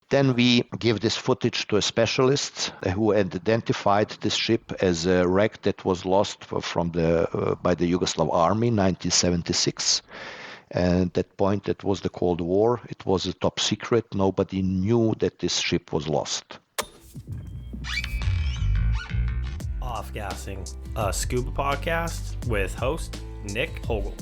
Then we give this footage to a specialist who had identified this ship as a wreck that was lost by the Yugoslav army in 1976. And at that point, that was the Cold War. It was a top secret. Nobody knew that this ship was lost. Off-Gassing, a scuba podcast with host Nick Hogel.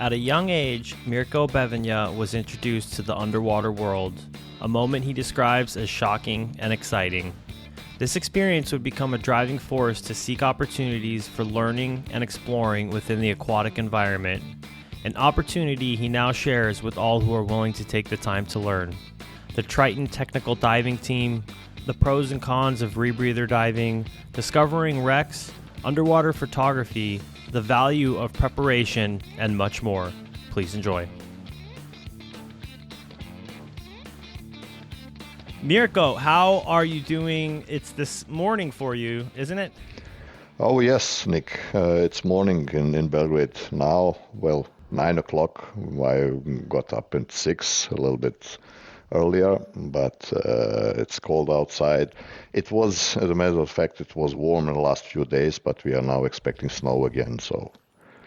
At a young age, Mirko Bevenja was introduced to the underwater world, a moment he describes as shocking and exciting. This experience would become a driving force to seek opportunities for learning and exploring within the aquatic environment, an opportunity he now shares with all who are willing to take the time to learn. The Triton Technical Diving Team, the pros and cons of rebreather diving, discovering wrecks, underwater photography, the value of preparation, and much more. Please enjoy. Mirko, how are you doing? It's this morning for you, isn't it? Oh, yes, Nick. It's morning in Belgrade now. Well, 9 o'clock. I got up at 6, a little bit earlier, but it's cold outside. It was, as a matter of fact, it was warm in the last few days, but we are now expecting snow again. So.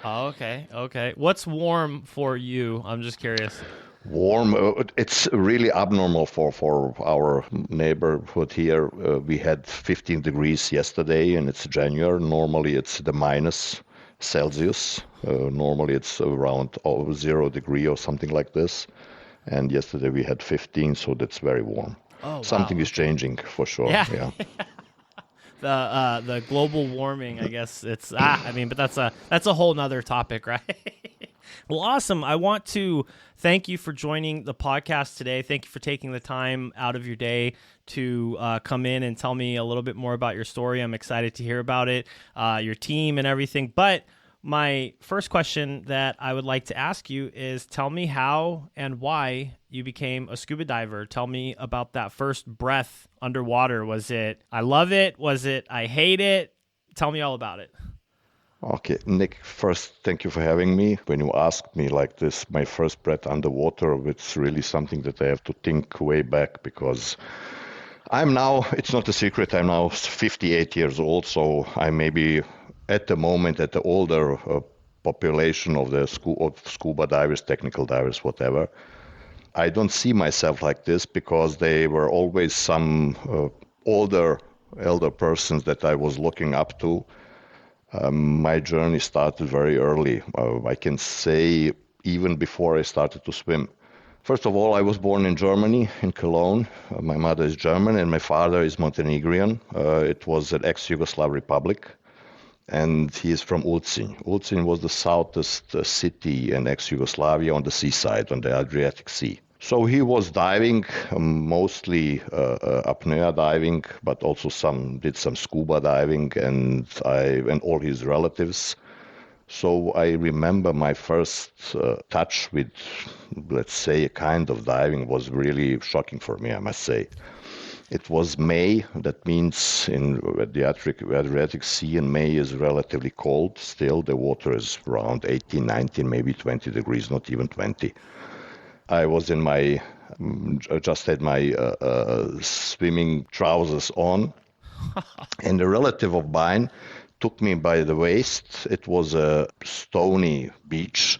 Oh, okay. What's warm for you? I'm just curious. Warm. It's really abnormal for our neighborhood here. We had 15 degrees yesterday, and it's January. Normally, it's the minus Celsius. Normally, it's around 0 degree or something like this. And yesterday we had 15, so that's very warm. Oh, wow. Something is changing for sure. Yeah. The global warming, I guess it's but that's a whole nother topic, right? Well, awesome. I want to thank you for joining the podcast today. Thank you for taking the time out of your day to come in and tell me a little bit more about your story. I'm excited to hear about it, your team and everything. But my first question that I would like to ask you is, tell me how and why you became a scuba diver. Tell me about that first breath underwater. Was it, I love it? Was it, I hate it? Tell me all about it. Okay, Nick, first, thank you for having me. When you asked me like this, my first breath underwater, it's really something that I have to think way back, because I'm now, it's not a secret, I'm now 58 years old, so I maybe at the moment at the older population of the scuba divers, technical divers, whatever. I don't see myself like this, because they were always some elder persons that I was looking up to. My journey started very early. I can say even before I started to swim. First of all, I was born in Germany, in Cologne. My mother is German and my father is Montenegrin. It was an ex-Yugoslav republic. And he is from Ulcinj. Ulcinj was the southest city in ex-Yugoslavia on the seaside, on the Adriatic Sea. So he was diving, mostly apnea diving, but also did some scuba diving, and all his relatives. So I remember my first touch with, let's say, a kind of diving was really shocking for me, I must say. It was May. That means in the Adriatic Sea in May is relatively cold. Still, the water is around 18, 19, maybe 20 degrees, not even 20. I was just had my swimming trousers on, and a relative of mine took me by the waist. It was a stony beach,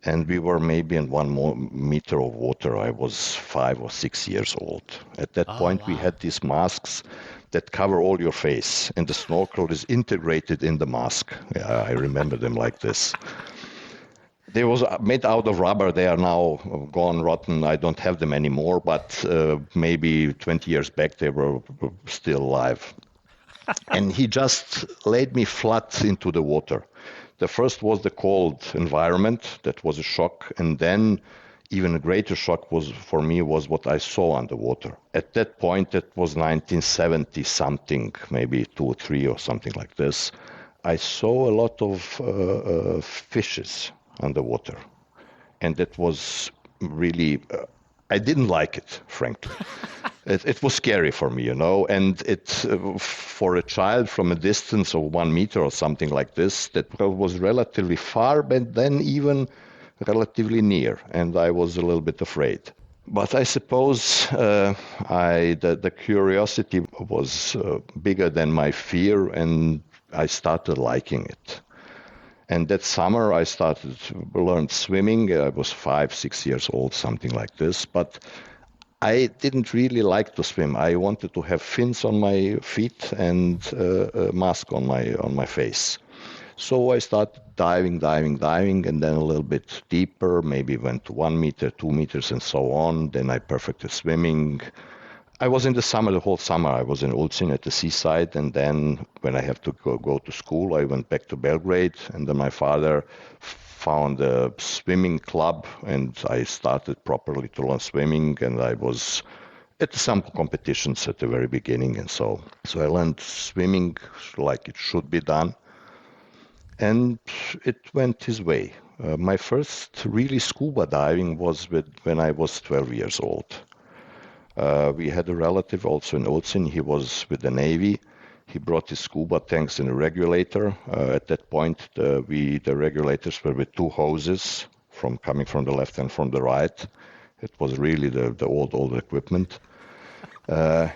and we were maybe in 1 meter of water. I was 5 or 6 years old. At that point, wow. We had these masks that cover all your face, and the snorkel is integrated in the mask. Yeah, I remember them like this. They was made out of rubber. They are now gone, rotten. I don't have them anymore, but maybe 20 years back, they were still alive. And he just laid me flat into the water. The first was the cold environment. That was a shock. And then even a greater shock for me was what I saw underwater. At that point, it was 1970 something, maybe 2 or 3 or something like this. I saw a lot of fishes underwater. And that was really, I didn't like it, frankly. It was scary for me, and for a child from a distance of 1 meter or something like this, that was relatively far, but then even relatively near, and I was a little bit afraid. But I suppose the curiosity was bigger than my fear, and I started liking it. And that summer I started to learn swimming. I was 5-6 years old, something like this. But I didn't really like to swim. I wanted to have fins on my feet and a mask on my face. So I started diving, and then a little bit deeper, maybe went to 1 meter, 2 meters, and so on. Then I perfected swimming. I was in the summer, the whole summer. I was in Ulcin at the seaside, and then when I have to go to school, I went back to Belgrade, and then my father found a swimming club, and I started properly to learn swimming, and I was at some competitions at the very beginning, and so I learned swimming like it should be done, and it went his way. My first really scuba diving was when I was 12 years old. We had a relative also in Ulcin. He was with the Navy. He brought his scuba tanks and a regulator. At that point, the regulators were with two hoses coming from the left and from the right. It was really the old equipment.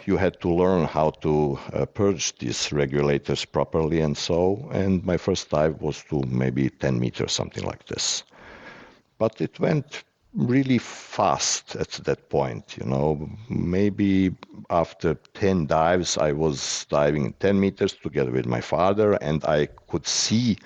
You had to learn how to purge these regulators properly and my first dive was to maybe 10 meters, something like this. But it went really fast at that point, maybe after 10 dives, I was diving 10 meters together with my father, and I could see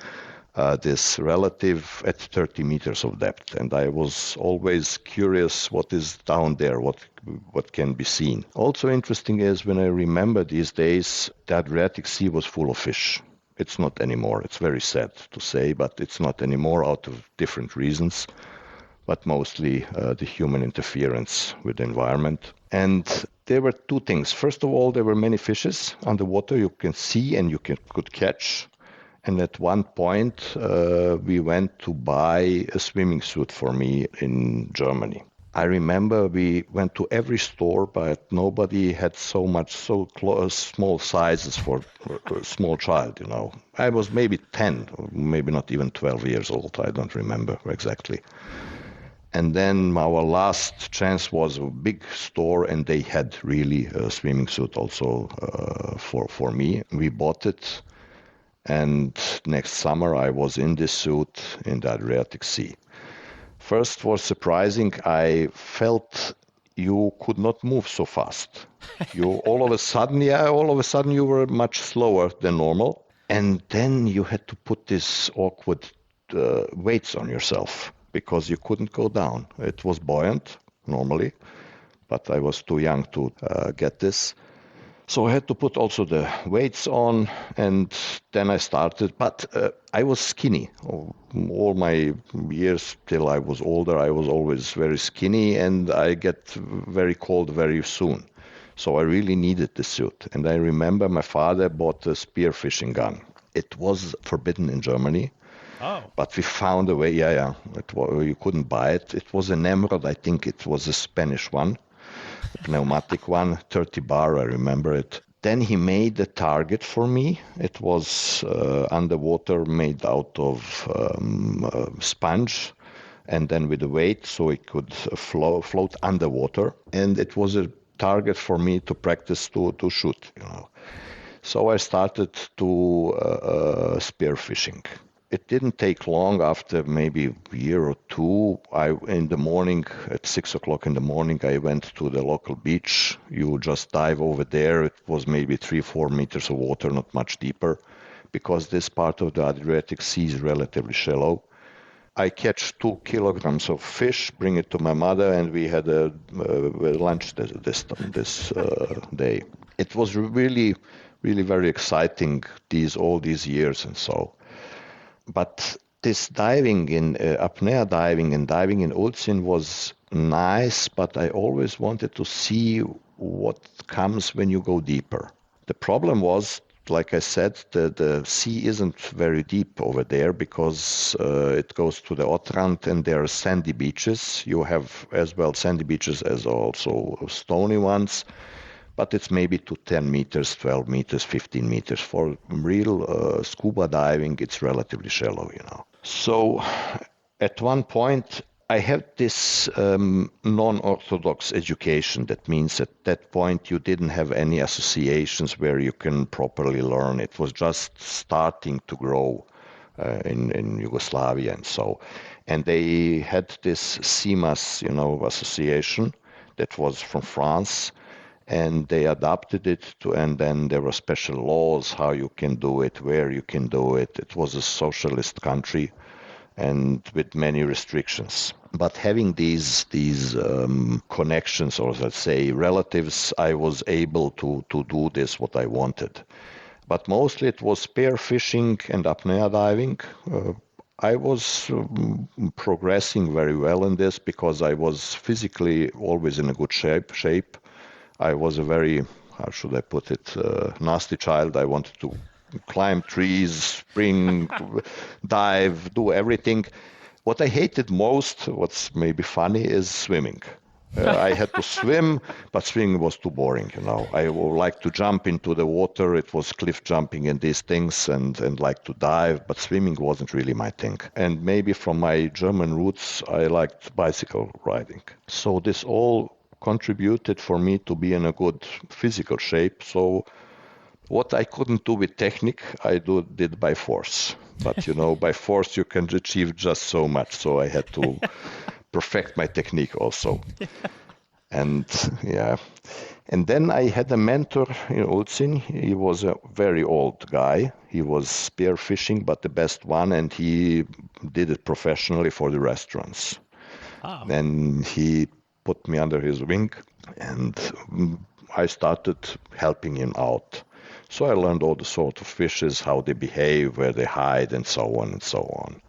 this relative at 30 meters of depth. And I was always curious what is down there, what can be seen. Also interesting is when I remember these days, the Adriatic Sea was full of fish. It's not anymore. It's very sad to say, but it's not anymore out of different reasons, but mostly the human interference with the environment. And there were two things. First of all, there were many fishes underwater you can see and you could catch. And at one point, we went to buy a swimming suit for me in Germany. I remember we went to every store, but nobody had small sizes for a small child, I was maybe 10, or maybe not even 12 years old. I don't remember exactly. And then our last chance was a big store, and they had really a swimming suit also for me. We bought it. And next summer, I was in this suit in the Adriatic Sea. First was surprising. I felt you could not move so fast. All of a sudden you were much slower than normal. And then you had to put this awkward weights on yourself because you couldn't go down. It was buoyant normally, but I was too young to get this. So I had to put also the weights on, and then I started. But I was skinny. All my years till I was older, I was always very skinny, and I get very cold very soon. So I really needed the suit. And I remember my father bought a spearfishing gun. It was forbidden in Germany. Oh. But we found a way. Yeah. You couldn't buy it. It was an Emerald. I think it was a Spanish one. Pneumatic one, 30 bar, I remember it. Then he made a target for me. It was underwater, made out of sponge, and then with a weight so it could float underwater. And it was a target for me to practice to shoot. So I started to spearfishing. It didn't take long. After maybe a year or two, in the morning, at 6 o'clock in the morning, I went to the local beach. You just dive over there. It was maybe 3-4 meters of water, not much deeper, because this part of the Adriatic Sea is relatively shallow. I catch 2 kilograms of fish, bring it to my mother, and we had a lunch this day. It was really, really very exciting all these years and so. But this diving in apnea diving and diving in Ulcin was nice, but I always wanted to see what comes when you go deeper. The problem was like I said, the sea isn't very deep over there because it goes to the Otrand and there are sandy beaches. You have as well sandy beaches as also stony ones, but it's maybe to 10 meters, 12 meters, 15 meters. For real scuba diving, it's relatively shallow, you know. So at one point, I had this non-orthodox education. That means at that point you didn't have any associations where you can properly learn. It was just starting to grow in Yugoslavia and so. And they had this CIMAS, association that was from France, and they adapted it to, and then there were special laws how you can do it, where you can do it. It was a socialist country and with many restrictions. But having these connections, or let's say relatives, I was able to do this what I wanted. But mostly it was spear fishing and apnea diving. I was progressing very well in this because I was physically always in a good shape. I was a very, how should I put it, nasty child. I wanted to climb trees, spring, dive, do everything. What I hated most, what's maybe funny, is swimming. I had to swim, but swimming was too boring, I would like to jump into the water. It was cliff jumping and these things, and like to dive, but swimming wasn't really my thing. And maybe from my German roots, I liked bicycle riding. So this all contributed for me to be in a good physical shape. So what I couldn't do with technique, I did by force. But, by force you can achieve just so much. So I had to perfect my technique also. And yeah. And then I had a mentor in Ulcin. He was a very old guy. He was spear fishing, but the best one. And he did it professionally for the restaurants. Oh. And he put me under his wing, and I started helping him out. So I learned all the sort of fishes, how they behave, where they hide, and so on and so on.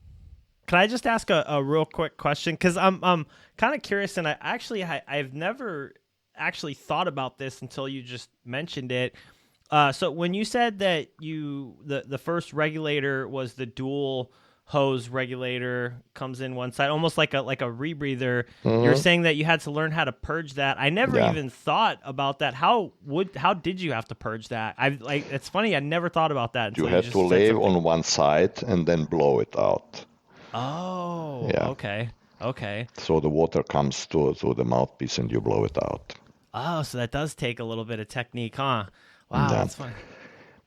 Can I just ask a real quick question? Because I'm kind of curious, and I've never actually thought about this until you just mentioned it. So when you said that the first regulator was the dual hose regulator, comes in one side, almost like a rebreather. Mm-hmm. You're saying that you had to learn how to purge that. I never even thought about that. How did you have to purge that? It's funny. I never thought about that. You had to lay on one side and then blow it out. Oh, yeah. Okay. So the water comes to the mouthpiece and you blow it out. Oh, so that does take a little bit of technique, huh? Wow, that's fun.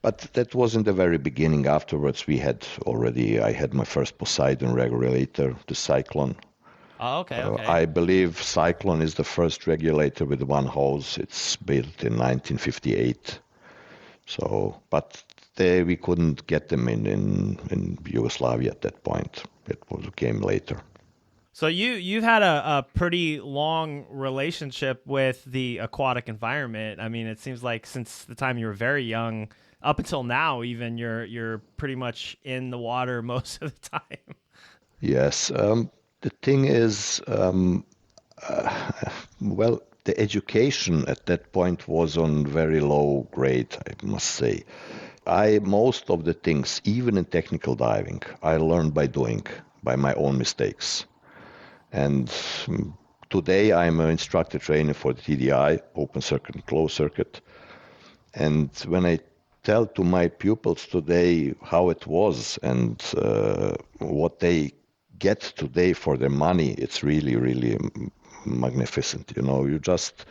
But that was in the very beginning. Afterwards, I had my first Poseidon regulator, the Cyclone. Oh, okay. I believe Cyclone is the first regulator with one hose. It's built in 1958. So, but we couldn't get them in Yugoslavia at that point. It came later. So you've had a pretty long relationship with the aquatic environment. I mean, it seems like since the time you were very young, up until now, even you're pretty much in the water most of the time. Yes. The thing is, the education at that point was on very low grade, I must say. Most of the things, even in technical diving, I learned by doing, by my own mistakes. And today I'm an instructor trainer for the TDI, open circuit and closed circuit. And when I tell to my pupils today how it was and what they get today for their money, it's really, really magnificent. You just,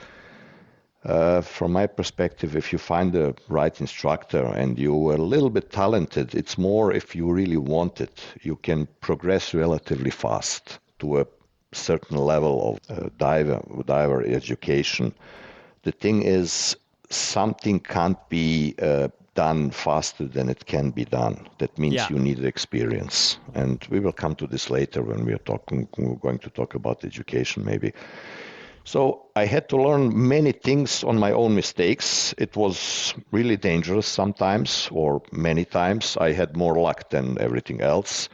from my perspective, if you find the right instructor and you're a little bit talented, it's more if you really want it, you can progress relatively fast to a certain level of diver education. The thing is, something can't be done faster than it can be done. That means you need experience. And we will come to this later when we're going to talk about education maybe. So I had to learn many things on my own mistakes. It was really dangerous sometimes, or many times. I had more luck than everything else.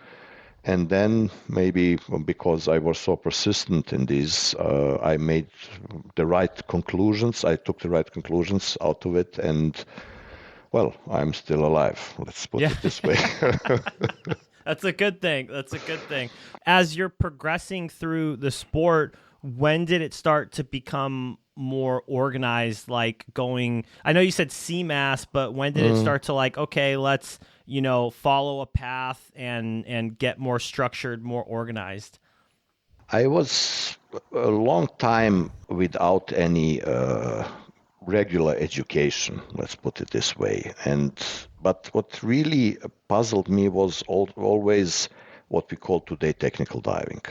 And then maybe because I was so persistent in this, I made the right conclusions. I took the right conclusions out of it. And Well, I'm still alive. Let's put Yeah. it this way. That's a good thing. That's a good thing. As you're progressing through the sport, when did it start to become more organized? Like going, I know you said CMAS, but when did it start to like, okay, let's, follow a path and get more structured, more organized? I was a long time without any regular education, let's put it this way. But what really puzzled me was always what we call today technical diving.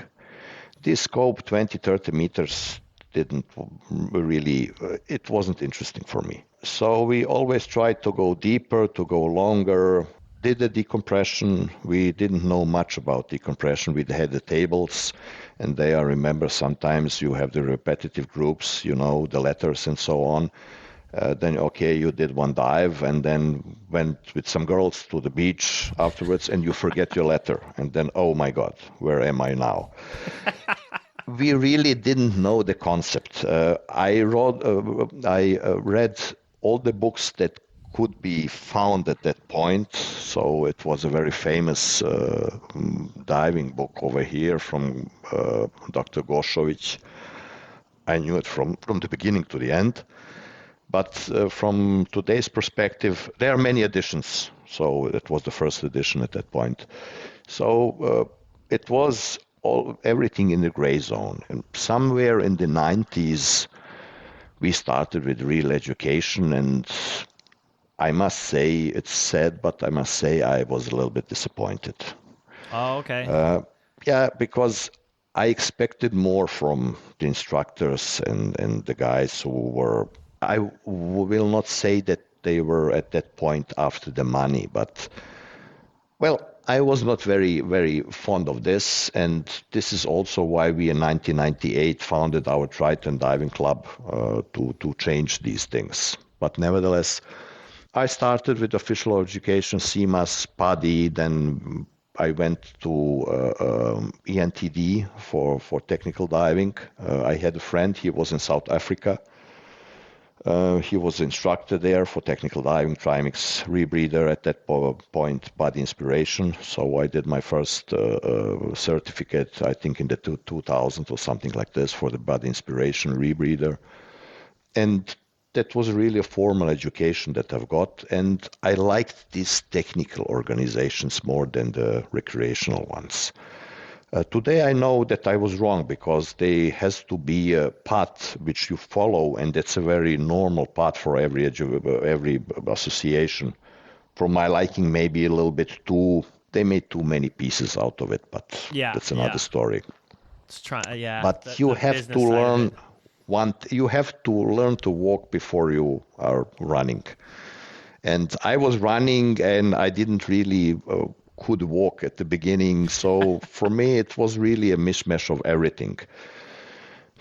This scope, 20, 30 meters, didn't really, it wasn't interesting for me. So we always tried to go deeper, to go longer. Did the decompression. We didn't know much about decompression. We had the tables, and there I remember sometimes you have the repetitive groups, the letters and so on. Then, okay, you did one dive and then went with some girls to the beach afterwards and you forget your letter. And then, oh my God, where am I now? We really didn't know the concept. I read all the books that could be found at that point. So it was a very famous diving book over here from Dr. Goshovic. I knew it from the beginning to the end. But from today's perspective, there are many editions. So it was the first edition at that point. So it was everything in the gray zone. And somewhere in the 90s, we started with real education. And I must say, it's sad, but I must say I was a little bit disappointed. Oh, okay. Yeah, because I expected more from the instructors and the guys who were, I will not say that they were at that point after the money, but, well, I was not very, very fond of this. And this is also why we in 1998 founded our Triton Diving Club to change these things. But nevertheless, I started with official education, CMAS, PADI, then I went to ENTD for technical diving. I had a friend, he was in South Africa. He was instructor there for technical diving, Trimix, rebreather at that point, body inspiration. So I did my first certificate, I think in the 2000 or something like this, for the body inspiration rebreather. And that was really a formal education that I've got. And I liked these technical organizations more than the recreational ones. Today I know that I was wrong because there has to be a path which you follow, and that's a very normal path for every association. From my liking, maybe a little bit they made too many pieces out of it, but that's another story. But you have to learn you have to learn to walk before you are running. And I was running and I didn't really could walk at the beginning. So for me, it was really a mishmash of everything.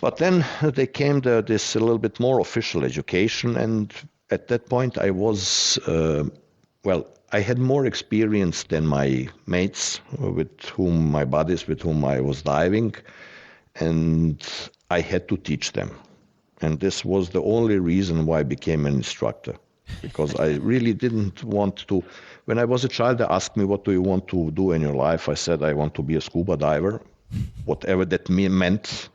But then they came this a little bit more official education. And at that point, I was, I had more experience than my mates my buddies with whom I was diving. And I had to teach them. And this was the only reason why I became an instructor. Because I really didn't want to. When I was a child, they asked me, what do you want to do in your life? I said, I want to be a scuba diver, whatever that meant.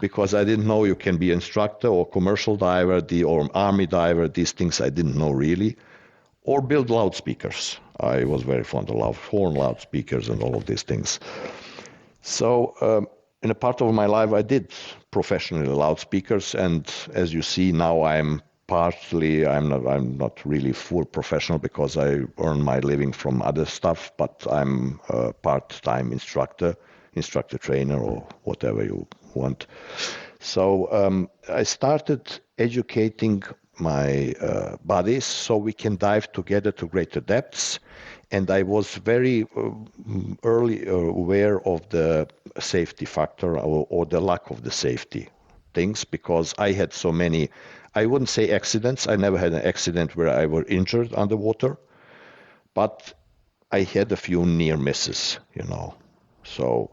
Because I didn't know you can be an instructor or commercial diver or army diver. These things I didn't know really. Or build loudspeakers. I was very fond of horn loudspeakers and all of these things. So in a part of my life, I did professionally loudspeakers. And as you see, now I'm not really full professional because I earn my living from other stuff, but I'm a part-time instructor trainer, or whatever you want. So I started educating my buddies so we can dive together to greater depths. And I was very early aware of the safety factor or the lack of the safety things, because I had so many, I wouldn't say accidents. I never had an accident where I were injured underwater, but I had a few near misses, So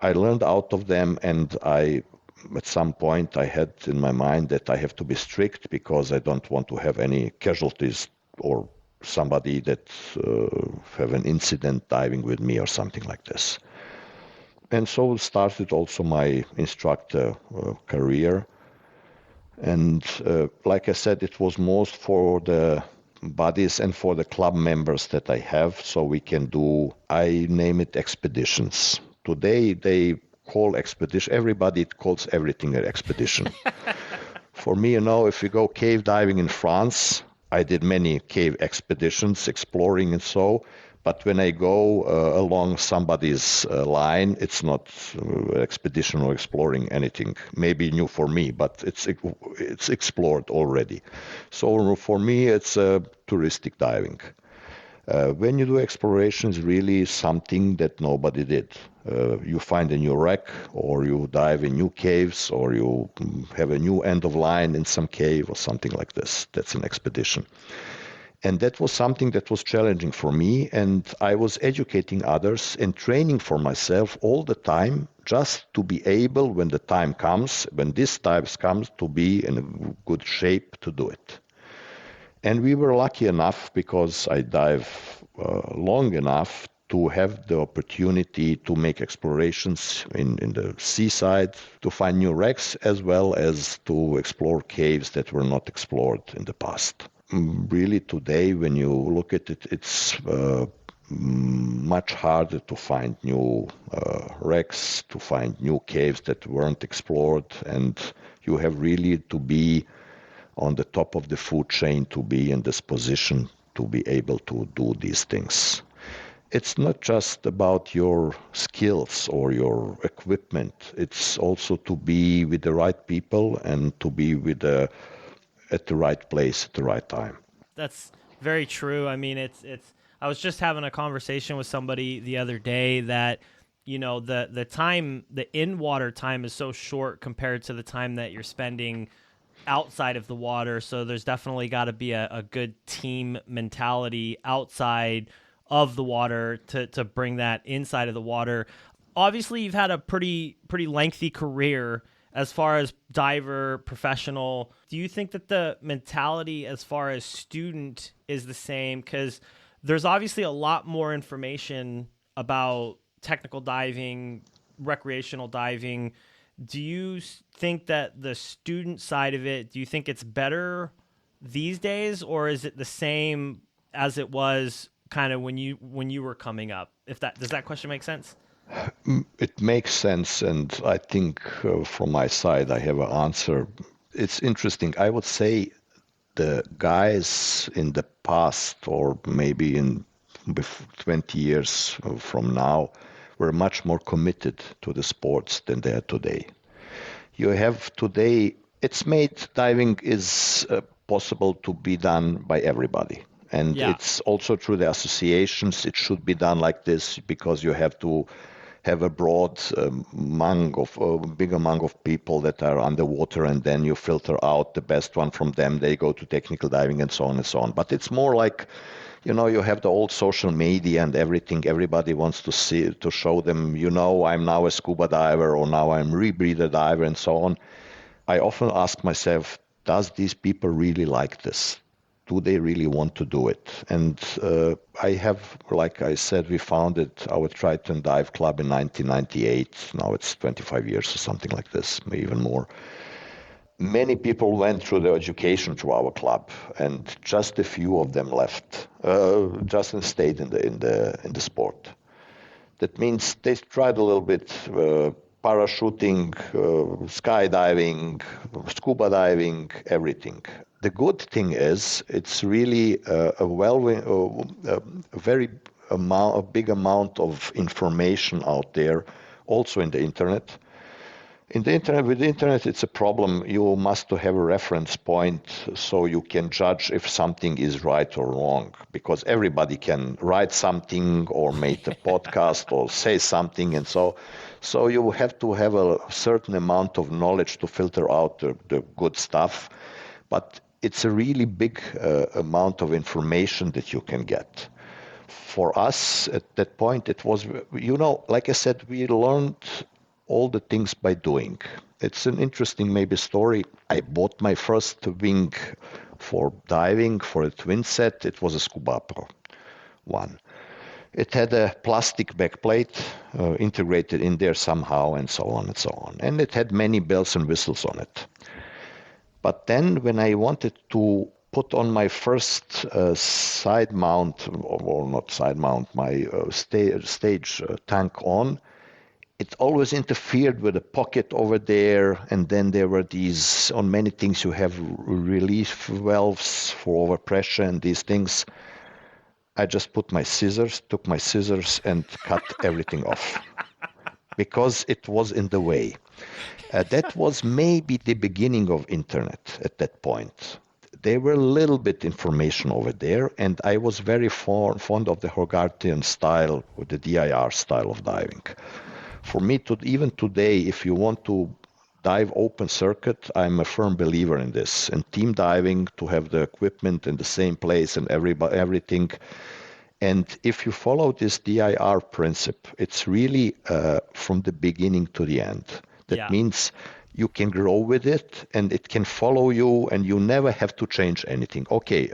I learned out of them, and at some point I had in my mind that I have to be strict because I don't want to have any casualties or somebody that have an incident diving with me or something like this. And so started also my instructor career. And like I said, it was most for the buddies and for the club members that I have, so we can do, I name it expeditions. Today they call expedition, everybody calls everything an expedition. For me, if you go cave diving in France, I did many cave expeditions, exploring and so, but when I go along somebody's line, it's not expedition or exploring anything. Maybe new for me, but it's explored already. So for me, it's touristic diving. When you do exploration, it's really something that nobody did. You find a new wreck, or you dive in new caves, or you have a new end of line in some cave or something like this. That's an expedition. And that was something that was challenging for me, and I was educating others and training for myself all the time just to be able, when the time comes, when this time comes, to be in a good shape to do it. And we were lucky enough, because I dive long enough to have the opportunity to make explorations in the seaside, to find new wrecks, as well as to explore caves that were not explored in the past. Really today, when you look at it, it's much harder to find new wrecks, to find new caves that weren't explored, and you have really to be on the top of the food chain to be in this position to be able to do these things. It's not just about your skills or your equipment. It's also to be with the right people and to be at the right place at the right time. That's very true. I mean, it's. I was just having a conversation with somebody the other day that, the time, the in-water time is so short compared to the time that you're spending outside of the water. So there's definitely got to be a good team mentality outside of the water to bring that inside of the water. Obviously, you've had a pretty lengthy career as far as diver, professional. Do you think that the mentality as far as student is the same? Because there's obviously a lot more information about technical diving, recreational diving. Do you think that the student side of it, do you think it's better these days, or is it the same as it was kind of when you were coming up? Does that question make sense? It makes sense, and I think from my side I have an answer. It's interesting. I would say the guys in the past, or maybe in 20 years from now, were much more committed to the sports than they are today. You have today, it's made diving is possible to be done by everybody. And It's also through the associations, it should be done like this, because you have to have a broad big amount of people that are underwater, and then you filter out the best one from them. They go to technical diving and so on and so on. But it's more like, you have the old social media and everything. Everybody wants to show them, I'm now a scuba diver, or now I'm rebreather diver and so on. I often ask myself, does these people really like this? Do they really want to do it? And I have, like I said, we founded our Triton Dive Club in 1998. Now it's 25 years or something like this, maybe even more. Many people went through the education to our club, and just a few of them left, just stayed in the sport. That means they tried a little bit parachuting, skydiving, scuba diving, everything. The good thing is it's really a big amount of information out there, also in the internet. With the internet, it's a problem. You must have a reference point so you can judge if something is right or wrong, because everybody can write something or make a podcast or say something, and so you have to have a certain amount of knowledge to filter out the good stuff. But it's a really big amount of information that you can get. For us at that point, it was, like I said, we learned all the things by doing. It's an interesting maybe story. I bought my first wing for diving, for a twin set, it was a Scuba Pro 1. It had a plastic backplate integrated in there somehow, and so on and so on. And it had many bells and whistles on it. But then when I wanted to put on my first side mount, or not side mount, my stage tank on, it always interfered with the pocket over there, and then there were these, on many things you have relief valves for overpressure and these things. I just took my scissors and cut everything off because it was in the way. That was maybe the beginning of internet at that point. There were a little bit information over there, and I was very fond of the Hogarthian style, or the DIR style of diving. For me, even today, if you want to dive open circuit, I'm a firm believer in this. And team diving, to have the equipment in the same place and everything. And if you follow this DIR principle, it's really from the beginning to the end. That means you can grow with it, and it can follow you, and you never have to change anything. Okay,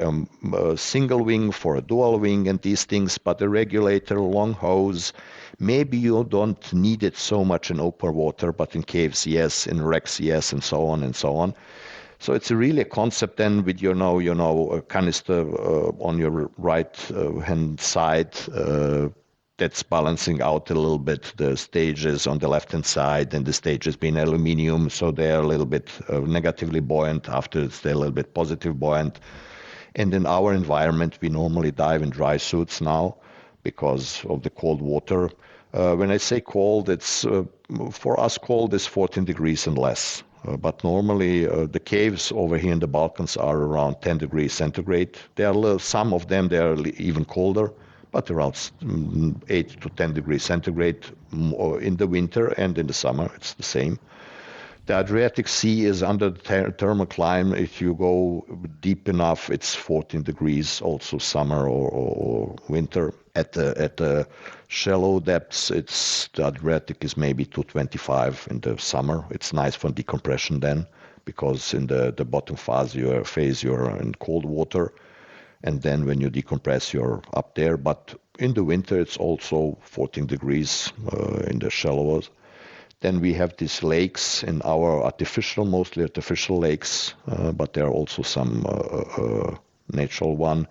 a single wing for a dual wing and these things, but a regulator, long hose, maybe you don't need it so much in open water, but in caves, yes, in wrecks, yes, and so on and so on. So it's really a concept then with, a canister on your right hand side that's balancing out a little bit the stages on the left-hand side, and the stages being aluminum, so they're a little bit negatively buoyant. After they're a little bit positive buoyant. And in our environment, we normally dive in dry suits now because of the cold water. When I say cold, it's for us cold is 14 degrees and less. But normally the caves over here in the Balkans are around 10 degrees centigrade. Some of them, they are even colder, but around 8 to 10 degrees centigrade in the winter, and in the summer it's the same. The Adriatic Sea is under the thermal climate. If you go deep enough, it's 14 degrees, also summer or winter. At the shallow depths, the Adriatic is maybe 225 in the summer. It's nice for decompression then, because in the bottom phase you're in cold water, and then when you decompress, you're up there. But in the winter, it's also 14 degrees in the shallows. Then we have these lakes in our mostly artificial lakes, but there are also some natural one.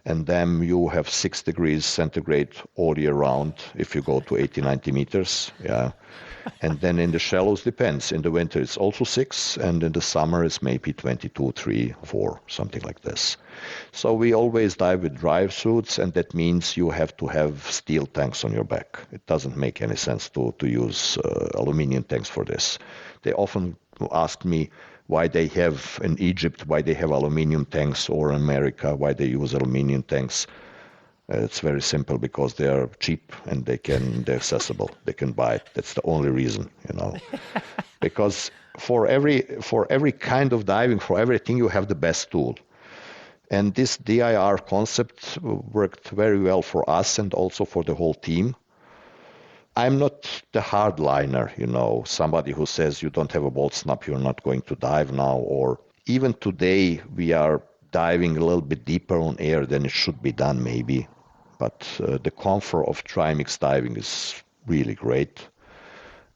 And then you have 6 degrees centigrade all year round if you go to 80, 90 meters. Yeah. And then in the shallows, depends. In the winter, it's also 6, and in the summer, it's maybe 22, 3, 4, something like this. So we always dive with dry suits, and that means you have to have steel tanks on your back. It doesn't make any sense to use aluminum tanks for this. They often ask me why they have in Egypt, why they have aluminum tanks, or in America, why they use aluminum tanks. It's very simple, because they are cheap and they're accessible. They can buy it. That's the only reason, Because for every kind of diving, for everything, you have the best tool. And this DIR concept worked very well for us and also for the whole team. I'm not the hardliner, somebody who says you don't have a bolt snap, you're not going to dive now. Or even today, we are diving a little bit deeper on air than it should be done, maybe. But the comfort of trimix diving is really great.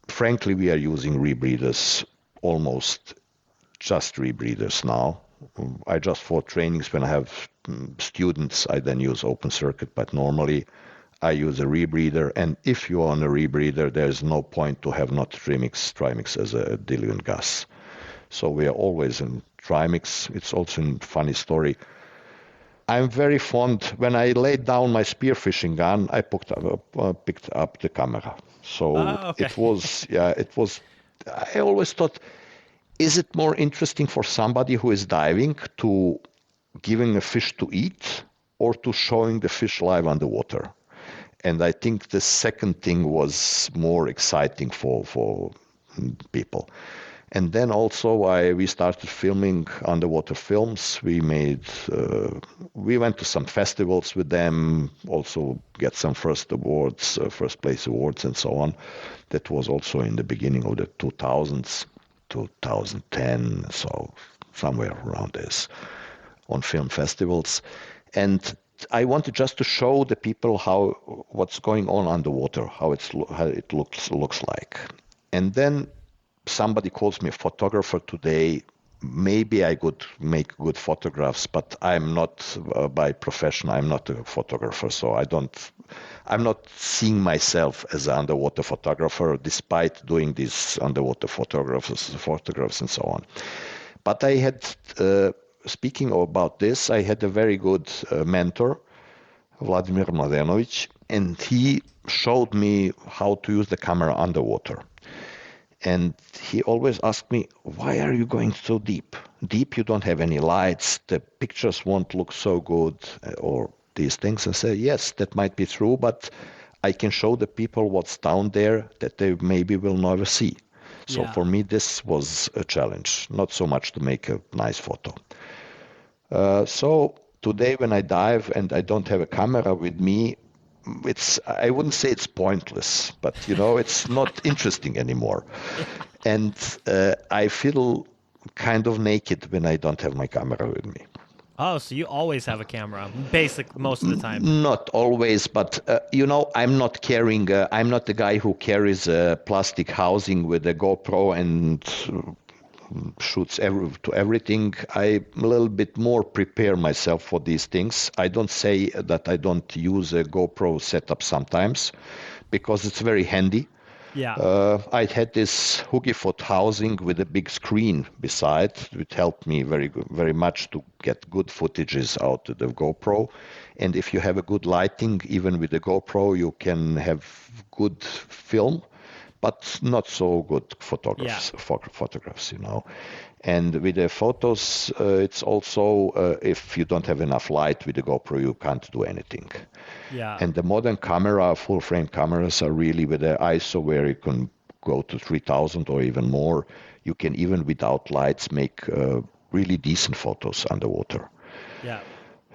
Frankly, we are using rebreathers, almost just rebreathers now. I just for trainings, when I have students, I then use open circuit, but normally I use a rebreather. And if you're on a rebreather, there's no point to have not trimix as a diluent gas. So we are always in trimix. It's also a funny story. I'm very fond, when I laid down my spearfishing gun, I picked up the camera. So okay. It was, I always thought, is it more interesting for somebody who is diving to giving a fish to eat or to showing the fish live underwater? And I think the second thing was more exciting for people. And then also we started filming underwater films. We went to some festivals with them, also get some first place awards and so on. That was also in the beginning of the 2000s, 2010, so somewhere around this. on film festivals. And I wanted just to show the people what's going on underwater, how it looks like. And then somebody calls me a photographer today. Maybe I could make good photographs, but I'm not by profession. I'm not a photographer, so I'm not seeing myself as an underwater photographer, despite doing these underwater photographs and so on. But I had, speaking about this, I had a very good mentor, Vladimir Mladenovic, and he showed me how to use the camera underwater. And he always asked me, why are you going so deep? Deep, you don't have any lights, the pictures won't look so good, or these things. And say, yes, that might be true, but I can show the people what's down there that they maybe will never see. So for me, this was a challenge, not so much to make a nice photo. So today when I dive and I don't have a camera with me, I wouldn't say it's pointless, but it's not interesting anymore. And I feel kind of naked when I don't have my camera with me. Oh, so you always have a camera, most of the time. Not always, but I'm not I'm not the guy who carries a plastic housing with a GoPro and shoots to everything. I a little bit more prepare myself for these things. I don't say that I don't use a GoPro setup sometimes because it's very handy. Yeah. I had this Hugifoot housing with a big screen beside, which helped me very much to get good footages out of the GoPro. And if you have a good lighting, even with the GoPro, you can have good film, but not so good photographs. And with the photos, it's also, if you don't have enough light with the GoPro, you can't do anything. Yeah. And the modern camera, full frame cameras are really with the ISO where you can go to 3000 or even more. You can even without lights make really decent photos underwater. Yeah.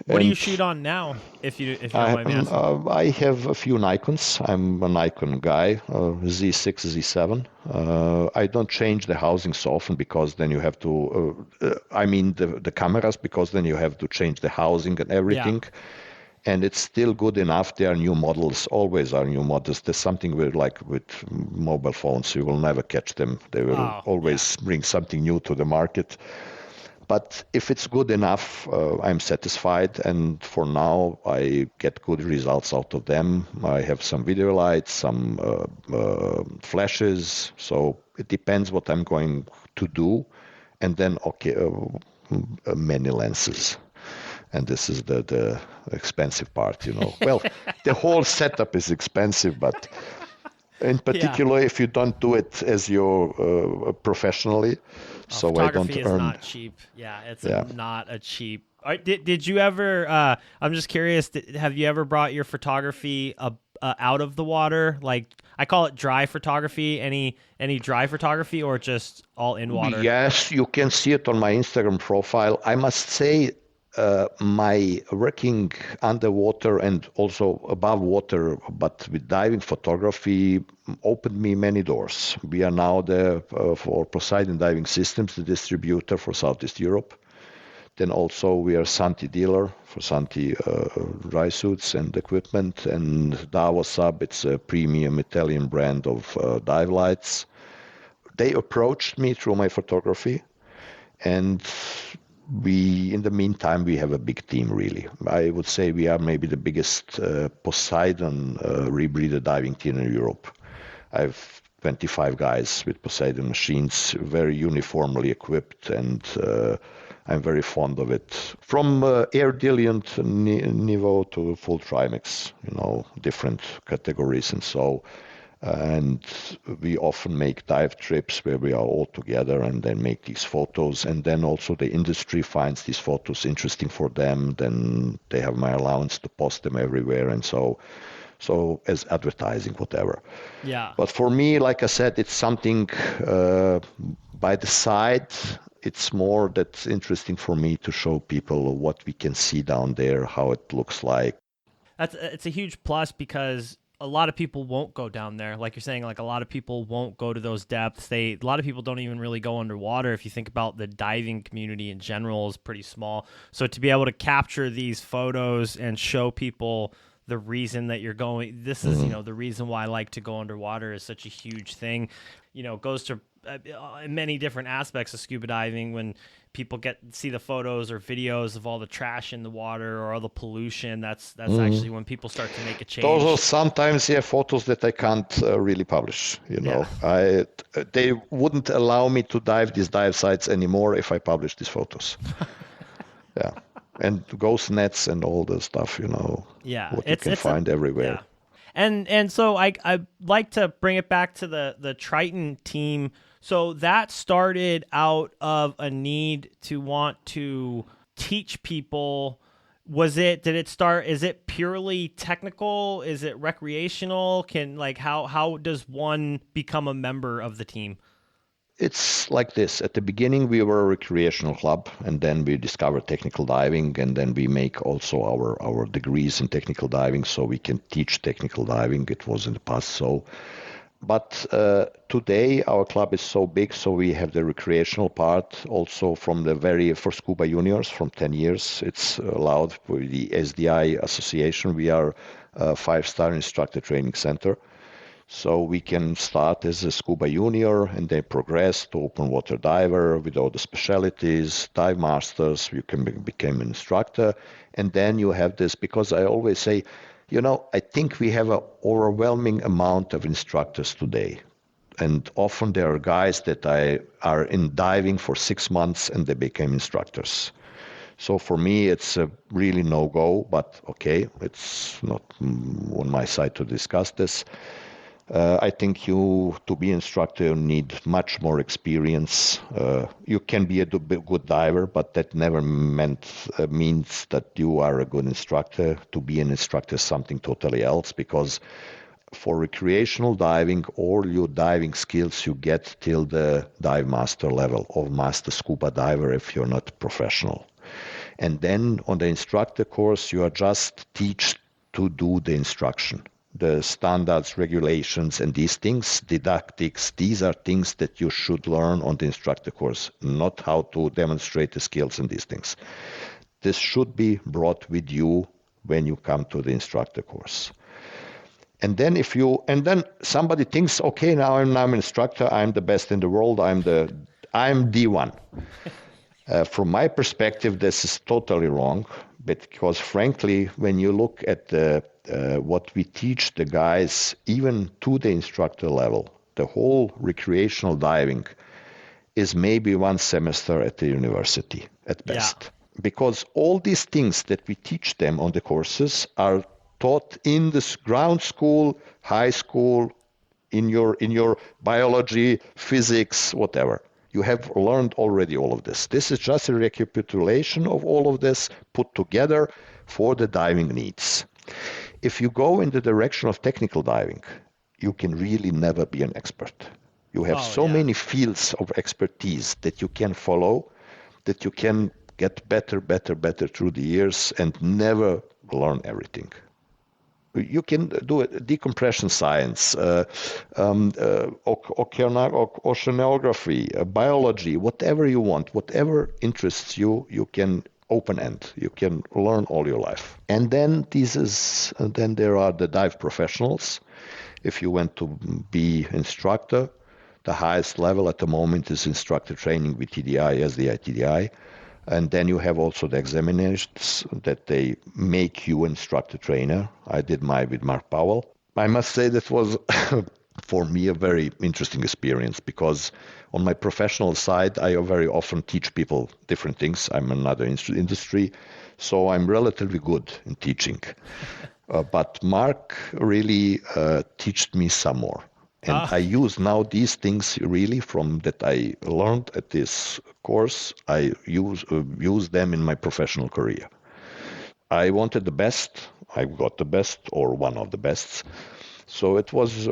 What do you shoot on now, if you don't mind me asking? I have a few Nikons. I'm a Nikon guy, Z6, Z7. I don't change the housing so often because then you have to, the cameras, because then you have to change the housing and everything. Yeah. And it's still good enough. There are new models, always are new models. There's something with mobile phones, you will never catch them. They will always bring something new to the market. But if it's good enough, I'm satisfied. And for now, I get good results out of them. I have some video lights, some flashes. So it depends what I'm going to do. And then, many lenses. And this is the expensive part, Well, the whole setup is expensive, but in particular, if you don't do it as your professionally, so I don't photography earn. Is not cheap. Yeah, it's not a cheap. Did you ever? I'm just curious. Have you ever brought your photography out of the water? Like I call it dry photography. Any dry photography or just all in water? Yes, you can see it on my Instagram profile. I must say, my working underwater and also above water, but with diving photography, opened me many doors. We are now for Poseidon Diving Systems, the distributor for Southeast Europe. Then also we are Santi dealer for Santi dry suits and equipment. And Davo Sub, it's a premium Italian brand of dive lights. They approached me through my photography, and in the meantime, we have a big team, really. I would say we are maybe the biggest Poseidon rebreather diving team in Europe. I have 25 guys with Poseidon machines, very uniformly equipped, and I'm very fond of it. From air diluent Nivo to full Trimax, different categories and so. And we often make dive trips where we are all together and then make these photos. And then also the industry finds these photos interesting for them. Then they have my allowance to post them everywhere. And so as advertising, whatever. Yeah. But for me, like I said, it's something by the side. It's more that's interesting for me to show people what we can see down there, how it looks like. It's a huge plus because a lot of people won't go down there. Like you're saying, like a lot of people won't go to those depths. A lot of people don't even really go underwater. If you think about the diving community in general is pretty small. So to be able to capture these photos and show people the reason that you're going, this is, the reason why I like to go underwater is such a huge thing. It goes to many different aspects of scuba diving. When people see the photos or videos of all the trash in the water or all the pollution, that's actually when people start to make a change. Those are sometimes photos that I can't really publish. They wouldn't allow me to dive these dive sites anymore if I publish these photos. Yeah. And ghost nets and all the stuff, what you can find everywhere. Yeah. And so I'd like to bring it back to the Triton team. So that started out of a need to want to teach people. Is it purely technical? Is it recreational? How does one become a member of the team? It's like this. At the beginning, we were a recreational club, and then we discovered technical diving, and then we make also our degrees in technical diving, so we can teach technical diving. It was in the past so. But today, our club is so big, so we have the recreational part also from for scuba juniors from 10 years. It's allowed for the SDI association. We are a 5-star instructor training center. So we can start as a scuba junior and then progress to open water diver with all the specialties, dive masters. You can become an instructor. And then you have this, because I always say, I think we have an overwhelming amount of instructors today. And often there are guys that are in diving for 6 months and they became instructors. So for me, it's a really no-go, but okay, it's not on my side to discuss this. I think to be instructor, you need much more experience. You can be a good diver, but that never means that you are a good instructor. To be an instructor is something totally else, because for recreational diving, all your diving skills you get till the dive master level or master scuba diver if you're not professional. And then on the instructor course, you are just taught to do the instruction. The standards, regulations, and these things, didactics, these are things that you should learn on the instructor course, not how to demonstrate the skills and these things. This should be brought with you when you come to the instructor course. And then somebody thinks, okay, now I'm an instructor, I'm the best in the world, I'm the one. From my perspective, this is totally wrong, because frankly, when you look at what we teach the guys, even to the instructor level, the whole recreational diving is maybe 1 semester at the university at best. Yeah. Because all these things that we teach them on the courses are taught in this ground school, high school, in your biology, physics, whatever. You have learned already all of this. This is just a recapitulation of all of this put together for the diving needs. If you go in the direction of technical diving, you can really never be an expert. You have many fields of expertise that you can follow, that you can get better through the years and never learn everything. You can do decompression science, oceanography, biology, whatever you want, whatever interests you, you can open end. You can learn all your life. And then there are the dive professionals. If you want to be instructor, the highest level at the moment is instructor training with TDI, SDI, TDI. And then you have also the examinations that they make you instructor trainer. I did mine with Mark Powell. I must say that was for me a very interesting experience, because on my professional side, I very often teach people different things. I'm in another industry, so I'm relatively good in teaching. But Mark really taught me some more. And I use now these things really from that I learned at this course. I use them in my professional career. I wanted the best. I got the best, or one of the bests. So it was,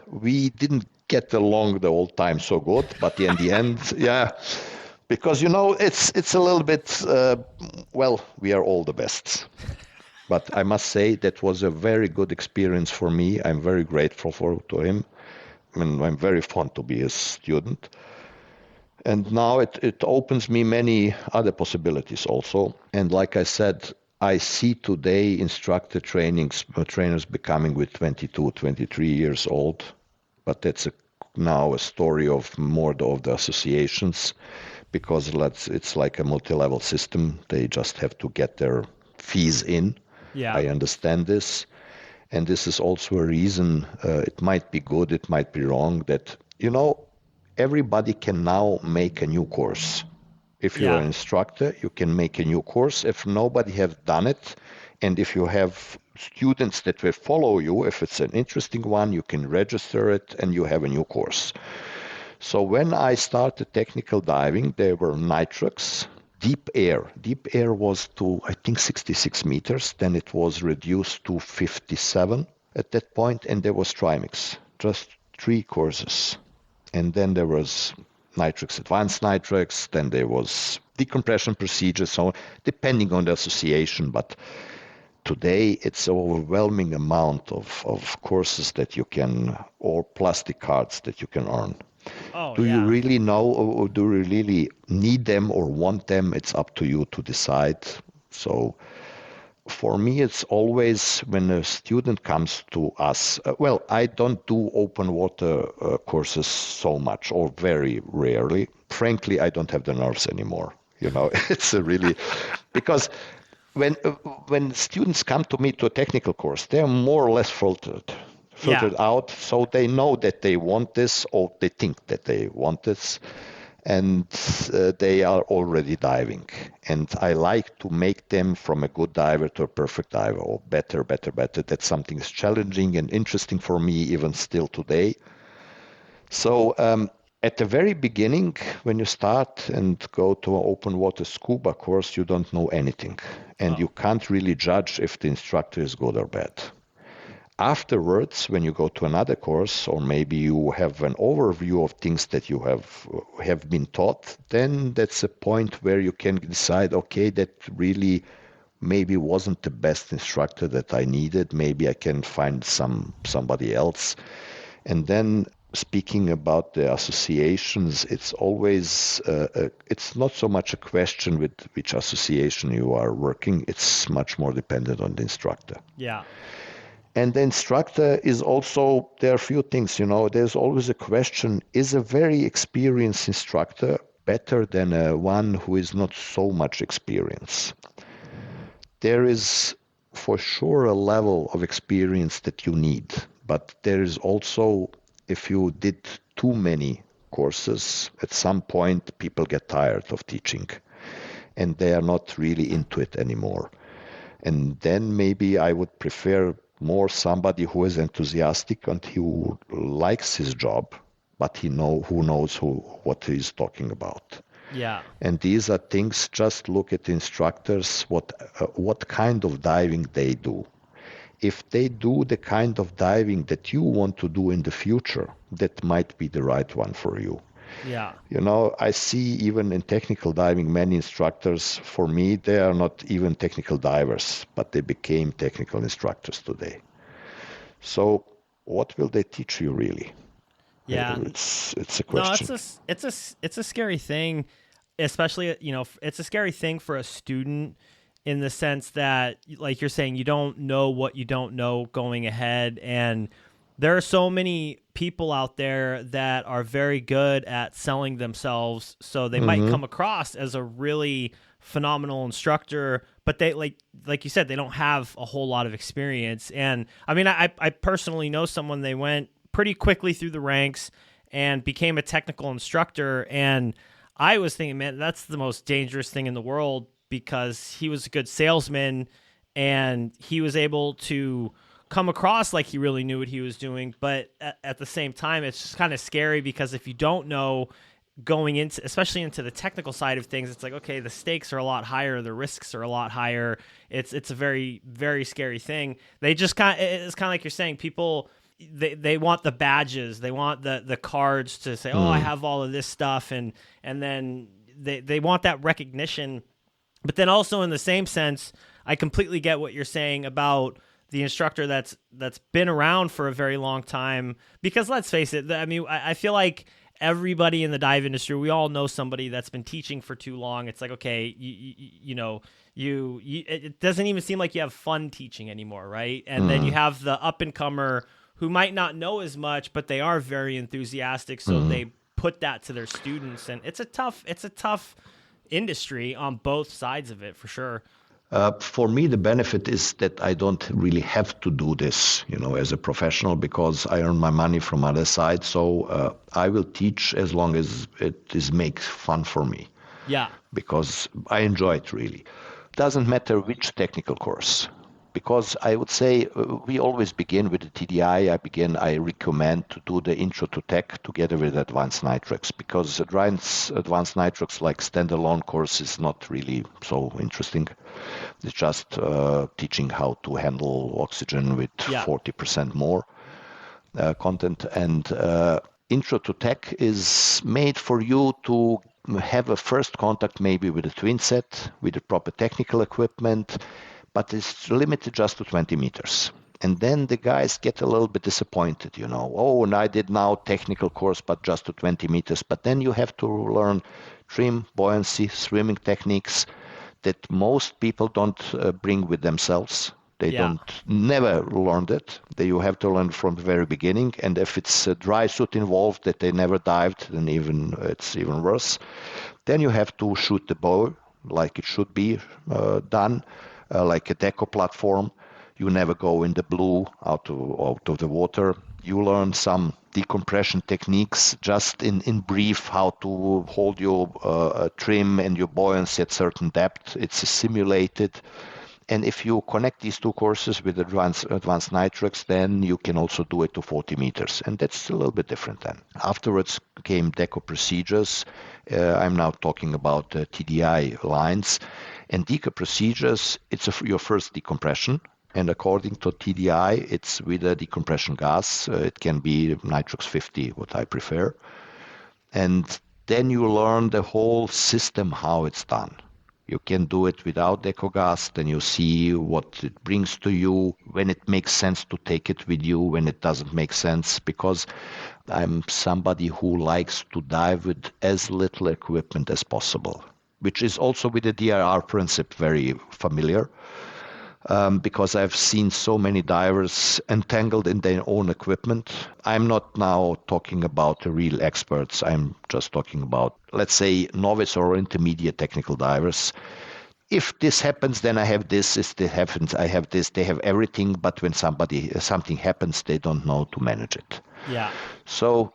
we didn't get along the whole time so good, but in the end, yeah, because, it's a little bit, we are all the best. But I must say that was a very good experience for me. I'm very grateful to him. I mean, I'm very fond to be his student. And now it opens me many other possibilities also. And like I said, I see today instructor trainers becoming with 22, 23 years old. But that's now a story of more of the associations, because it's like a multi-level system. They just have to get their fees in. Yeah. I understand this. And this is also a reason, it might be good, it might be wrong, that, everybody can now make a new course. If you're an instructor, you can make a new course. If nobody have done it, and if you have students that will follow you, if it's an interesting one, you can register it and you have a new course. So when I started technical diving, there were nitrox, deep air. Deep air was to, I think, 66 meters. Then it was reduced to 57 at that point, and there was trimix, just 3 courses. And then there was nitrox, advanced nitrox, then there was decompression procedures, so depending on the association. But today it's an overwhelming amount of courses that you can, or plastic cards that you can earn. Do you really know, or do you really need them or want them? It's up to you to decide. So for me, it's always when a student comes to us, I don't do open water courses so much, or very rarely. Frankly, I don't have the nerves anymore. It's really, because when students come to me to a technical course, they're more or less filtered out, so they know that they want this, or they think that they want this, and they are already diving. And I like to make them from a good diver to a perfect diver, or better. That's something that's challenging and interesting for me, even still today. So at the very beginning, when you start and go to an open water scuba course, you don't know anything, and you can't really judge if the instructor is good or bad. Afterwards, when you go to another course, or maybe you have an overview of things that you have been taught, then that's a point where you can decide, okay, that really maybe wasn't the best instructor that I needed. Maybe I can find somebody else. And then speaking about the associations, it's always, it's not so much a question with which association you are working. It's much more dependent on the instructor. Yeah. And the instructor is also, there are a few things, there's always a question, is a very experienced instructor better than one who is not so much experienced? There is for sure a level of experience that you need, but there is also, if you did too many courses, at some point people get tired of teaching and they are not really into it anymore. And then maybe I would prefer more somebody who is enthusiastic and who likes his job, but who knows what he's talking about. Yeah. And these are things, just look at instructors, what kind of diving they do. If they do the kind of diving that you want to do in the future, that might be the right one for you. Yeah. I see even in technical diving, many instructors, for me, they are not even technical divers, but they became technical instructors today. So what will they teach you really? Yeah. It's a question. No, it's a scary thing, especially, it's a scary thing for a student in the sense that, like you're saying, you don't know what you don't know going ahead. And there are so many people out there that are very good at selling themselves. So they might come across as a really phenomenal instructor, but they, like you said, they don't have a whole lot of experience. And I mean, I personally know someone, they went pretty quickly through the ranks and became a technical instructor. And I was thinking, man, that's the most dangerous thing in the world, because he was a good salesman and he was able to come across like he really knew what he was doing. But at the same time, it's just kind of scary, because if you don't know going into, especially into the technical side of things, it's like, okay, the stakes are a lot higher, the risks are a lot higher. It's a very, very scary thing. They just it's kind of like you're saying, people, they want the badges, they want the cards to say, oh, I have all of this stuff, and then they want that recognition. But then also in the same sense, I completely get what you're saying about the instructor that's been around for a very long time, because let's face it, I mean, I feel like everybody in the dive industry, we all know somebody that's been teaching for too long. It's like, okay, it doesn't even seem like you have fun teaching anymore, right? And then you have the up and comer who might not know as much, but they are very enthusiastic, so they put that to their students, and it's a tough industry on both sides of it, for sure. For me, the benefit is that I don't really have to do this, as a professional, because I earn my money from other side. So I will teach as long as it makes fun for me. Yeah. Because I enjoy it really. Doesn't matter which technical course. Because I would say we always begin with the TDI. I recommend to do the Intro to Tech together with Advanced Nitrox, because Advanced Nitrox, like standalone course, is not really so interesting. It's just teaching how to handle oxygen with 40% more content. And Intro to Tech is made for you to have a first contact maybe with a twin set, with the proper technical equipment, but it's limited just to 20 meters. And then the guys get a little bit disappointed, Oh, and I did now technical course, but just to 20 meters. But then you have to learn trim, buoyancy, swimming techniques that most people don't bring with themselves. They never learned it. You have to learn from the very beginning. And if it's a dry suit involved that they never dived, then it's even worse. Then you have to shoot the bow like it should be done. Like a deco platform. You never go in the blue out of the water. You learn some decompression techniques, just in brief, how to hold your trim and your buoyancy at certain depth. It's simulated. And if you connect these two courses with advanced nitrox, then you can also do it to 40 meters. And that's a little bit different then. Afterwards came deco procedures. I'm now talking about TDI lines. And deco procedures, it's your first decompression. And according to TDI, it's with a decompression gas. It can be nitrox 50, what I prefer. And then you learn the whole system, how it's done. You can do it without deco gas, then you see what it brings to you, when it makes sense to take it with you, when it doesn't make sense, because I'm somebody who likes to dive with as little equipment as possible, which is also with the DRR principle very familiar, because I've seen so many divers entangled in their own equipment. I'm not now talking about the real experts. I'm just talking about, let's say, novice or intermediate technical divers. If this happens, then I have this. If this happens, I have this. They have everything, but when something happens, they don't know to manage it. Yeah. So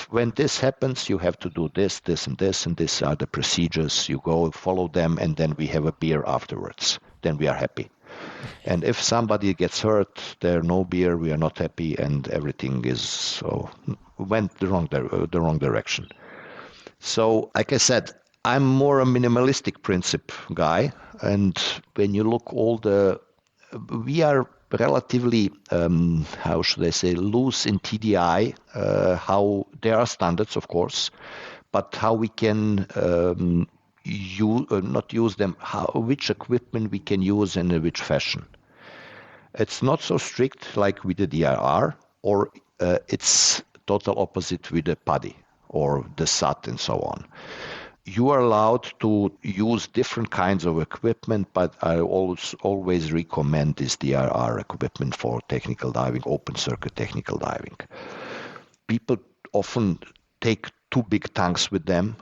when this happens, you have to do this, this, and this, and these are the procedures. You go follow them, and then we have a beer afterwards. Then we are happy. And if somebody gets hurt, there's no beer, we are not happy, and everything went the wrong direction. So, like I said, I'm more a minimalistic principle guy, and when you look we are relatively, how should I say, loose in TDI. How there are standards, of course, but how we can not use them, which equipment we can use and in which fashion. It's not so strict like with the DRR, or it's total opposite with the PADI or the SAT and so on. You are allowed to use different kinds of equipment, but I always recommend this DRR equipment for technical diving, open circuit technical diving. People often take too big tanks with them.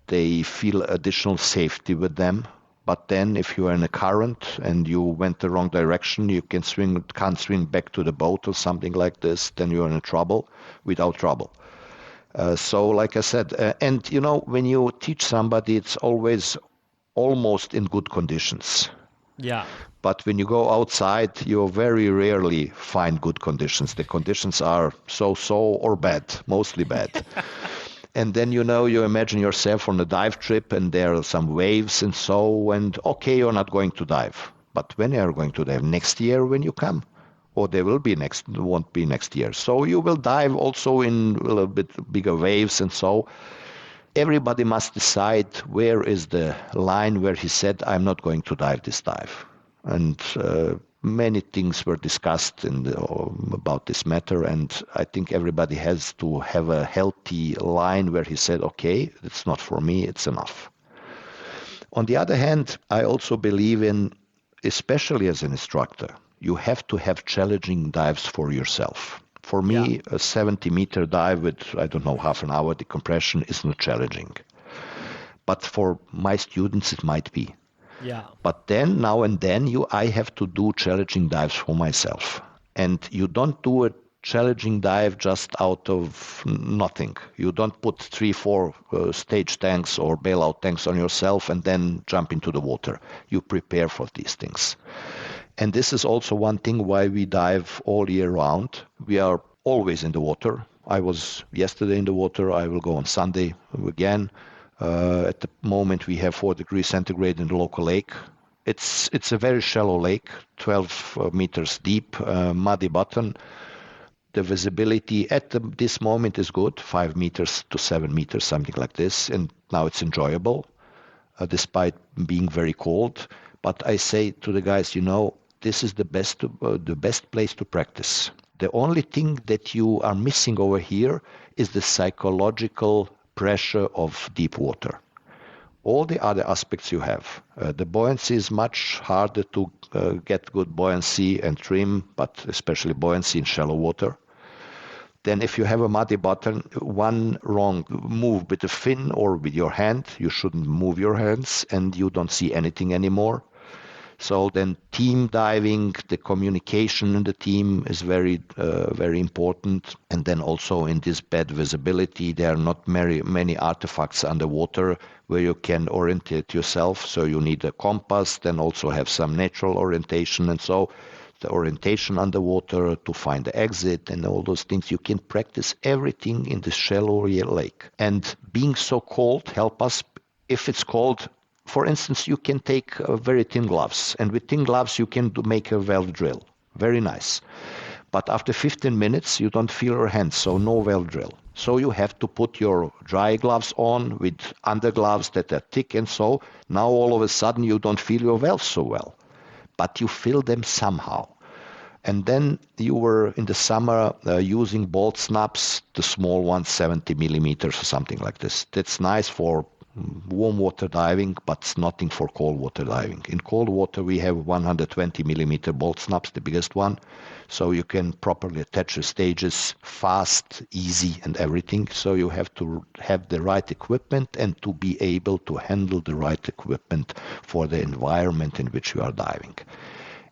They feel additional safety with them. But then if you are in a current and you went the wrong direction, you can't swim back to the boat or something like this, then you're in trouble without trouble. So like I said, and when you teach somebody, it's always almost in good conditions. Yeah. But when you go outside, you very rarely find good conditions. The conditions are so-so or bad, mostly bad. And then, you imagine yourself on a dive trip and there are some waves and okay, you're not going to dive. But when are you going to dive? Next year when you come? Or there won't be next year. So you will dive also in a little bit bigger waves and so. Everybody must decide where is the line where he said, I'm not going to dive this dive. And many things were discussed about this matter, and I think everybody has to have a healthy line where he said, okay, it's not for me, it's enough. On the other hand, I also believe in, especially as an instructor, you have to have challenging dives for yourself. For me, a 70-meter dive with, I don't know, half an hour decompression is not challenging. But for my students, it might be. Yeah. But then, now and then, I have to do challenging dives for myself. And you don't do a challenging dive just out of nothing. You don't put 3-4 stage tanks or bailout tanks on yourself and then jump into the water. You prepare for these things. And this is also one thing why we dive all year round. We are always in the water. I was yesterday in the water. I will go on Sunday again. At the moment, we have 4 degrees centigrade in the local lake. It's a very shallow lake, 12 meters deep, muddy bottom. The visibility at this moment is good, 5 meters to 7 meters, something like this. And now it's enjoyable, despite being very cold. But I say to the guys, this is the best place to practice. The only thing that you are missing over here is the psychological pressure of deep water. All the other aspects you have. The buoyancy is much harder to get good buoyancy and trim, but especially buoyancy in shallow water. Then if you have a muddy bottom, one wrong move with the fin or with your hand, you shouldn't move your hands and you don't see anything anymore. So then team diving, the communication in the team is very important. And then also in this bad visibility, there are not many artifacts underwater where you can orientate yourself. So you need a compass, then also have some natural orientation. And so the orientation underwater to find the exit and all those things, you can practice everything in this shallow lake. And being so cold help us. If it's cold, for instance, you can take very thin gloves, and with thin gloves you can make a valve drill. Very nice. But after 15 minutes, you don't feel your hands, so no valve drill. So you have to put your dry gloves on with undergloves that are thick, and so now all of a sudden you don't feel your valves so well. But you feel them somehow. And then you were in the summer using bolt snaps, the small ones, 70 millimeters or something like this. That's nice for warm water diving, but it's nothing for cold water diving. In cold water, we have 120 millimeter bolt snaps, the biggest one, so you can properly attach the stages fast, easy, and everything. So you have to have the right equipment and to be able to handle the right equipment for the environment in which you are diving.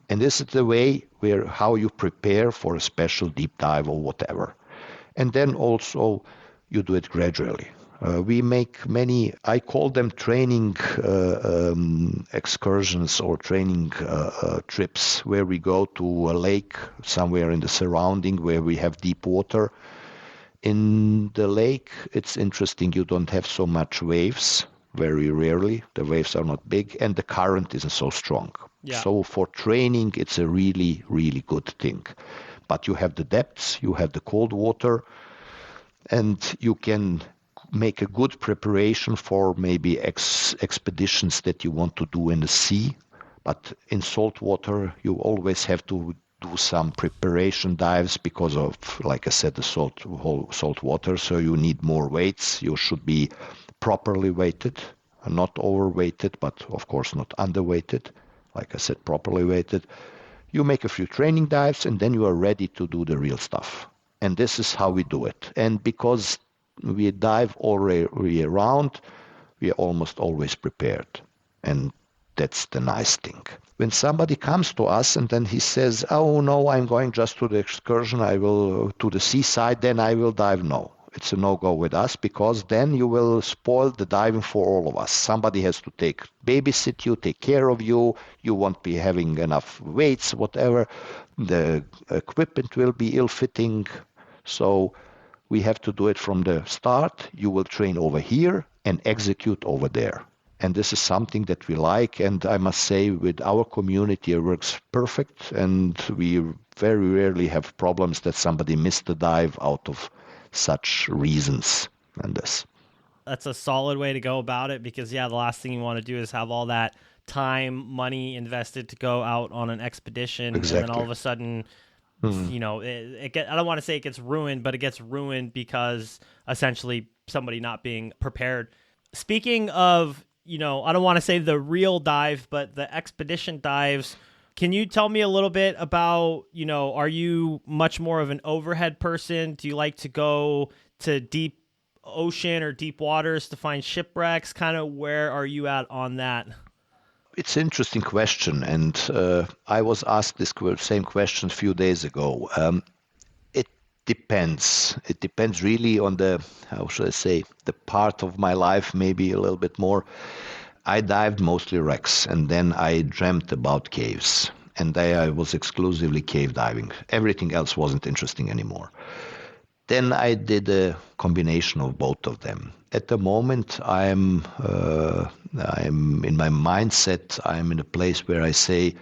And this is the way how you prepare for a special deep dive or whatever. And then also you do it gradually. We make many, I call them training excursions or training trips, where we go to a lake somewhere in the surrounding where we have deep water. In the lake, it's interesting, you don't have so much waves, very rarely. The waves are not big and the current isn't so strong. Yeah. So for training, it's a really, really good thing. But you have the depths, you have the cold water, and you can make a good preparation for maybe expeditions that you want to do in the sea. But in salt water, you always have to do some preparation dives because of, like I said, the salt water. So you need more weights. You should be properly weighted, not overweighted, but of course not underweighted. Like I said, properly weighted. You make a few training dives and then you are ready to do the real stuff. And this is how we do it. And because we dive all year round, we are almost always prepared. And that's the nice thing. When somebody comes to us and then he says, oh no, I'm going just to the excursion, I will to the seaside, then I will dive. No, it's a no-go with us, because then you will spoil the diving for all of us. Somebody has to babysit you, take care of you. You won't be having enough weights, whatever. The equipment will be ill-fitting. So we have to do it from the start. You will train over here and execute over there. And this is something that we like. And I must say, with our community, it works perfect. And we very rarely have problems that somebody missed the dive out of such reasons. And this. That's a solid way to go about it, because, yeah, the last thing you want to do is have all that time, money invested to go out on an expedition, Exactly. and then all of a sudden, I don't want to say it gets ruined, but it gets ruined because essentially somebody not being prepared. Speaking of, I don't want to say the real dive, but the expedition dives, can you tell me a little bit about, are you much more of an overhead person? Do you like to go to deep ocean or deep waters to find shipwrecks? Kind of where are you at on that? It's an interesting question, and I was asked this same question a few days ago. It depends. It depends really on the, how should I say, the part of my life, maybe a little bit more. I dived mostly wrecks, and then I dreamt about caves, and I was exclusively cave diving. Everything else wasn't interesting anymore. Then I did a combination of both of them. At the moment, I'm in my mindset. I'm in a place where I say,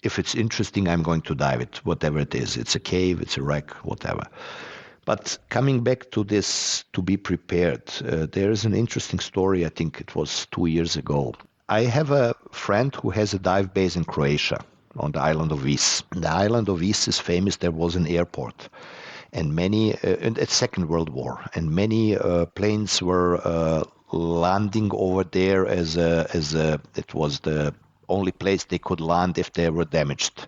if it's interesting, I'm going to dive it, whatever it is. It's a cave, it's a wreck, whatever. But coming back to this, to be prepared, there is an interesting story. I think it was 2 years ago. I have a friend who has a dive base in Croatia on the island of Vis. The island of Vis is famous. There was an airport. And many, at Second World War, and many planes were landing over there it was the only place they could land if they were damaged.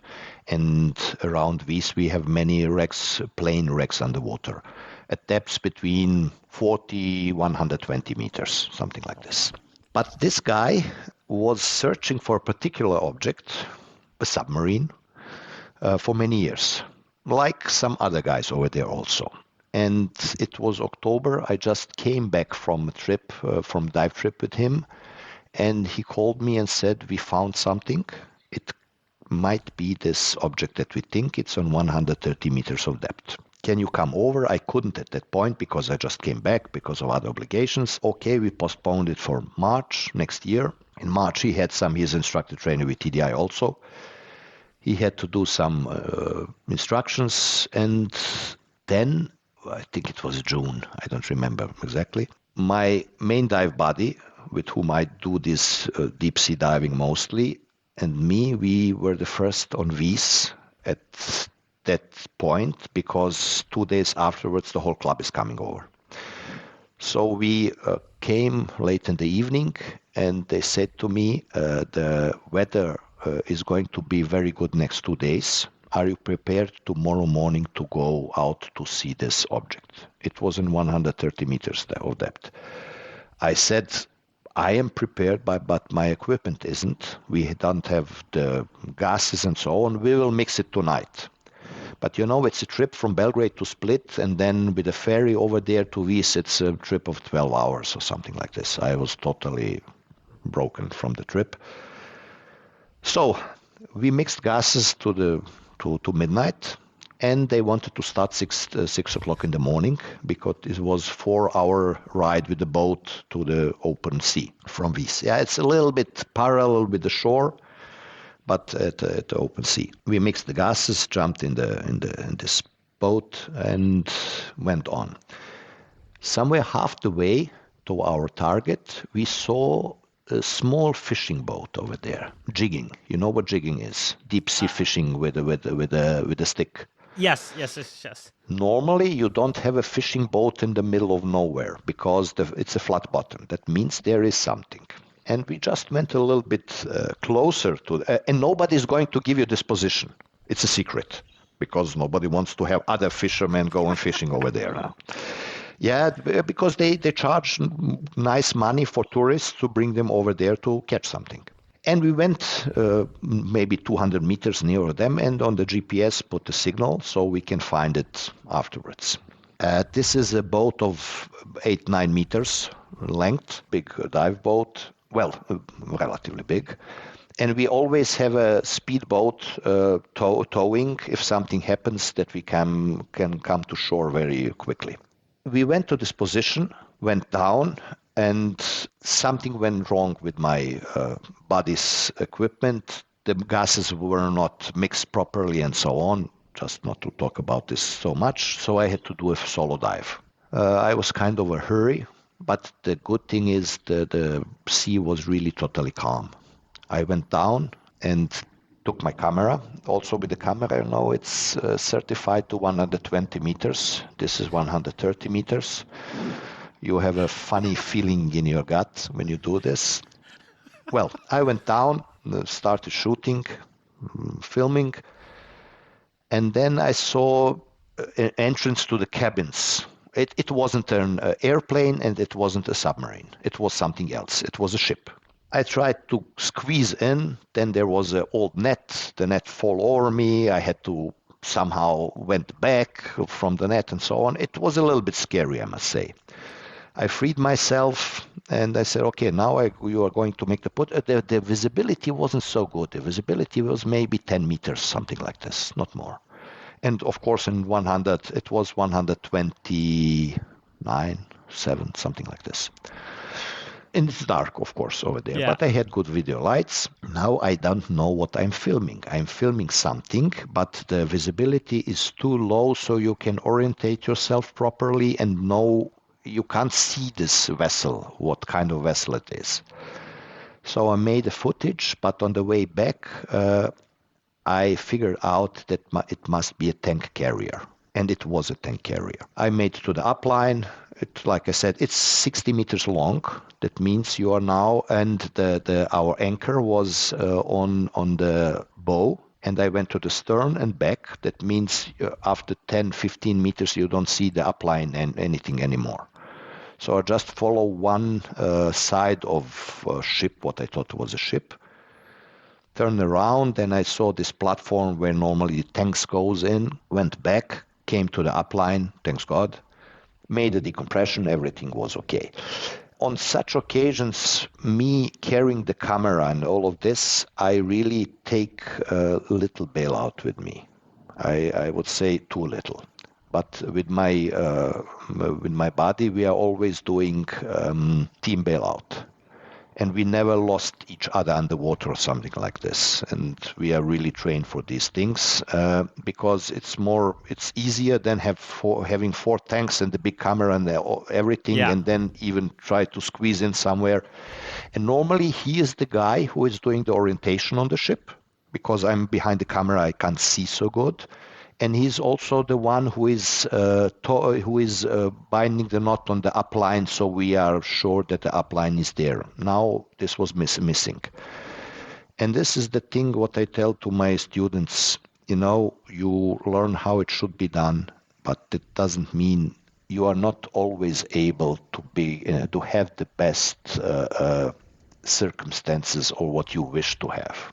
And around Vis, we have many wrecks, plane wrecks underwater, at depths between 40, 120 meters, something like this. But this guy was searching for a particular object, a submarine, for many years, like some other guys over there also. And it was October. I just came back from a trip, from dive trip with him. And he called me and said, we found something. It might be this object that we think. It's on 130 meters of depth. Can you come over? I couldn't at that point because I just came back because of other obligations. Okay, we postponed it for March next year. In March, he's instructor trainer with TDI also. He had to do some instructions, and then, I think it was June, I don't remember exactly, my main dive buddy, with whom I do this deep sea diving mostly, and me, we were the first on Vis at that point, because 2 days afterwards the whole club is coming over. So we came late in the evening, and they said to me, the weather is going to be very good next 2 days. Are you prepared tomorrow morning to go out to see this object? It was in 130 meters of depth. I said, I am prepared, but my equipment isn't. We don't have the gases and so on. We will mix it tonight. But it's a trip from Belgrade to Split, and then with a ferry over there to Vis, it's a trip of 12 hours or something like this. I was totally broken from the trip. So we mixed gases to midnight, and they wanted to start 6 o'clock in the morning, because it was 4-hour ride with the boat to the open sea from Vis. Yeah, it's a little bit parallel with the shore, but at the open sea. We mixed the gases, jumped in this boat, and went on. Somewhere half the way to our target, we saw a small fishing boat over there, jigging. You know what jigging is? Deep sea fishing with a stick. Yes. Normally, you don't have a fishing boat in the middle of nowhere because it's a flat bottom. That means there is something. And we just went a little bit closer to, and nobody's going to give you this position. It's a secret, because nobody wants to have other fishermen going fishing over there now. Yeah, because they charge nice money for tourists to bring them over there to catch something. And we went maybe 200 meters nearer them, and on the GPS put a signal so we can find it afterwards. This is a boat of 8-9 meters length, big dive boat, well, relatively big. And we always have a speedboat towing if something happens, that we can come to shore very quickly. We went to this position, went down, and something went wrong with my body's equipment. The gases were not mixed properly and so on, just not to talk about this so much. So I had to do a solo dive. I was kind of a hurry, but the good thing is the sea was really totally calm. I went down and took my camera. Also with the camera, it's certified to 120 meters. This is 130 meters. You have a funny feeling in your gut when you do this. Well, I went down, started shooting, filming, and then I saw an entrance to the cabins. It wasn't an airplane and it wasn't a submarine. It was something else. It was a ship. I tried to squeeze in. Then there was an old net. The net fell over me. I had to somehow went back from the net and so on. It was a little bit scary, I must say. I freed myself and I said, okay, now you are going to make the put. The visibility wasn't so good. The visibility was maybe 10 meters, something like this, not more. And of course, in 100, it was 129, 7, something like this. And it's dark, of course, over there. But I had good video lights. Now I don't know what I'm filming. I'm filming something, but the visibility is too low so you can orientate yourself properly and know you can't see this vessel, what kind of vessel it is. So I made a footage, but on the way back, I figured out that it must be a tank carrier. And it was a tank carrier. I made it to the upline. Like I said, it's 60 meters long. That means you are now, and our anchor was on the bow. And I went to the stern and back. That means after 10, 15 meters, you don't see the upline and anything anymore. So I just follow one side of a ship, what I thought was a ship. Turned around, and I saw this platform where normally tanks goes in. Went back, came to the upline, thanks God. Made a decompression, everything was okay. On such occasions, me carrying the camera and all of this, I really take a little bailout with me. I would say too little. But with my body, we are always doing team bailout. And we never lost each other underwater or something like this. And we are really trained for these things because it's easier than having 4 tanks and the big camera and everything, and then even try to squeeze in somewhere. And normally he is the guy who is doing the orientation on the ship because I'm behind the camera, I can't see so good. And he's also the one who is binding the knot on the upline, so we are sure that the upline is there. Now this was missing. And this is the thing what I tell to my students. You learn how it should be done, but it doesn't mean you are not always able to have the best circumstances or what you wish to have.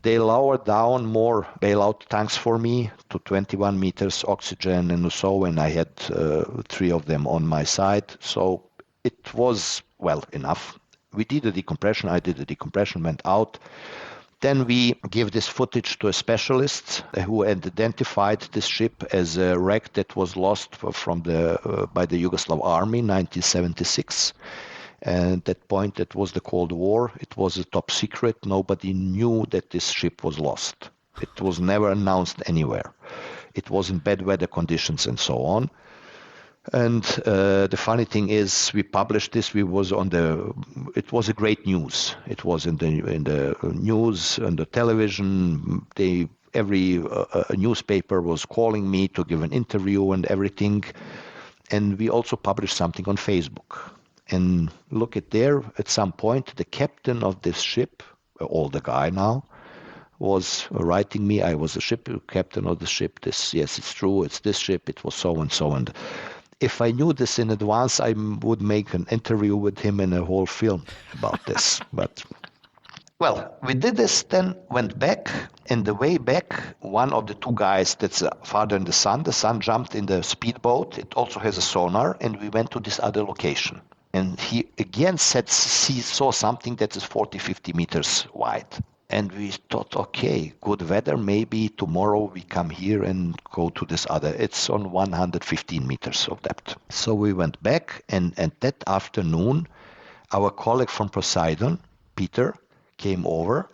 They lowered down more bailout tanks for me to 21 meters oxygen and so, and I had 3 of them on my side. So it was well enough. We did a decompression. I did a decompression, went out. Then we give this footage to a specialist who had identified this ship as a wreck that was lost by the Yugoslav army in 1976. And at that point, it was the Cold War. It was a top secret. Nobody knew that this ship was lost. It was never announced anywhere. It was in bad weather conditions and so on. And the funny thing is, we published this. It was a great news. It was in the news, on the television. Every newspaper was calling me to give an interview and everything. And we also published something on Facebook. And look at there, at some point, the captain of this ship, older guy now, was writing me. I was the ship captain of the ship. Yes, it's true. It's this ship. It was so and so. And if I knew this in advance, I would make an interview with him and a whole film about this. But well, we did this, then went back. And the way back, one of the 2 guys, that's the father and the son jumped in the speedboat. It also has a sonar, and we went to this other location. And he again saw something that is 40, 50 meters wide. And we thought, okay, good weather. Maybe tomorrow we come here and go to this other. It's on 115 meters of depth. So we went back, and that afternoon, our colleague from Poseidon, Peter, came over.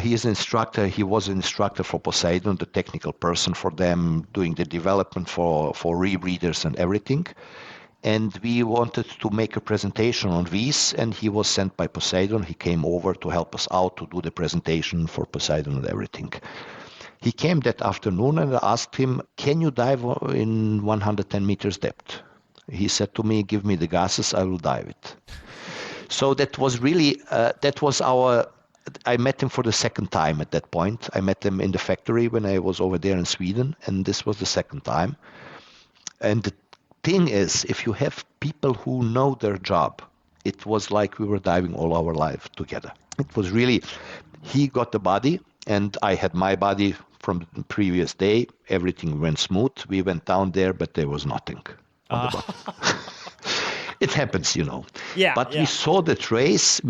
He is an instructor. He was an instructor for Poseidon, the technical person for them, doing the development for rebreathers and everything. and we wanted to make a presentation on these, and he was sent by Poseidon. He came over to help us out to do the presentation for Poseidon and everything. He came that afternoon and I asked him, can you dive in 110 meters depth? He said to me, give me the gases, I will dive it. So that was really, I met him for the second time at that point. I met him in the factory when I was over there in Sweden, and this was the second time. And the thing is, if you have people who know their job, it was like we were diving all our life together. It was really, he got the body and I had my body from the previous day. Everything went smooth. We went down there, but there was nothing on the bottom. It happens, you know. Yeah. But we saw the trace,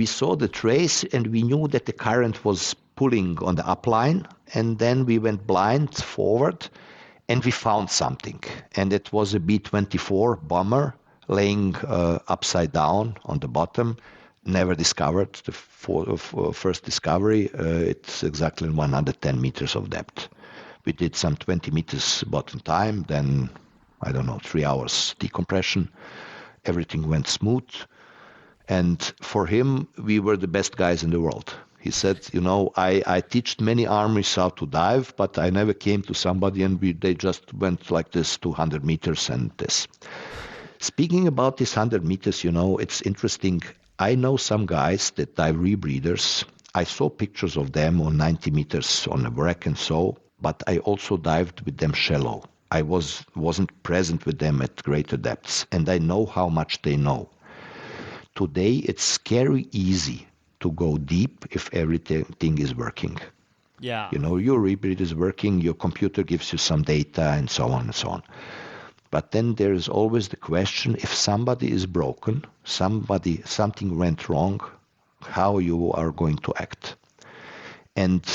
and we knew that the current was pulling on the upline. And then we went blind forward and we found something. And it was a B-24 bomber laying upside down on the bottom. Never discovered. The first discovery, it's exactly 110 meters of depth. We did some 20 meters bottom time, then, 3 hours decompression. Everything went smooth. And for him, we were the best guys in the world. He said, I teach many armies how to dive, but I never came to somebody and they just went like this 200 meters and this. Speaking about this 100 meters, it's interesting. I know some guys that dive rebreathers. I saw pictures of them on 90 meters on a wreck and so, but I also dived with them shallow. I wasn't present with them at greater depths, and I know how much they know. Today, it's scary easy to go deep if everything is working. Yeah. Your rebreather is working, your computer gives you some data, and so on and so on. But then there is always the question, if somebody is broken, something went wrong, how you are going to act. And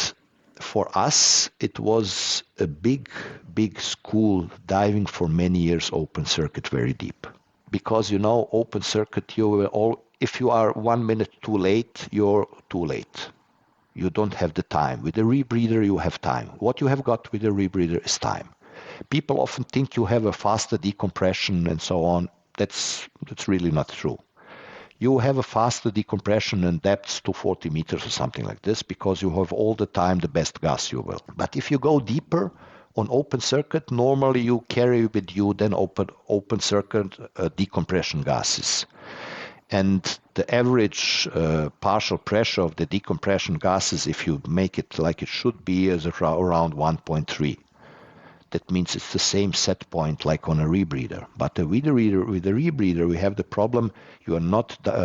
for us, it was a big school diving for many years, open circuit very deep. Because, open circuit, if you are 1 minute too late, you're too late. You don't have the time. With a rebreather, you have time. What you have got with a rebreather is time. People often think you have a faster decompression and so on. That's really not true. You have a faster decompression and depths to 40 meters or something like this because you have all the time the best gas you will. But if you go deeper on open circuit, normally you carry with you then open circuit decompression gases. And the average partial pressure of the decompression gases, if you make it like it should be, is around 1.3. That means it's the same set point like on a rebreather. But with a rebreather, we have the problem you are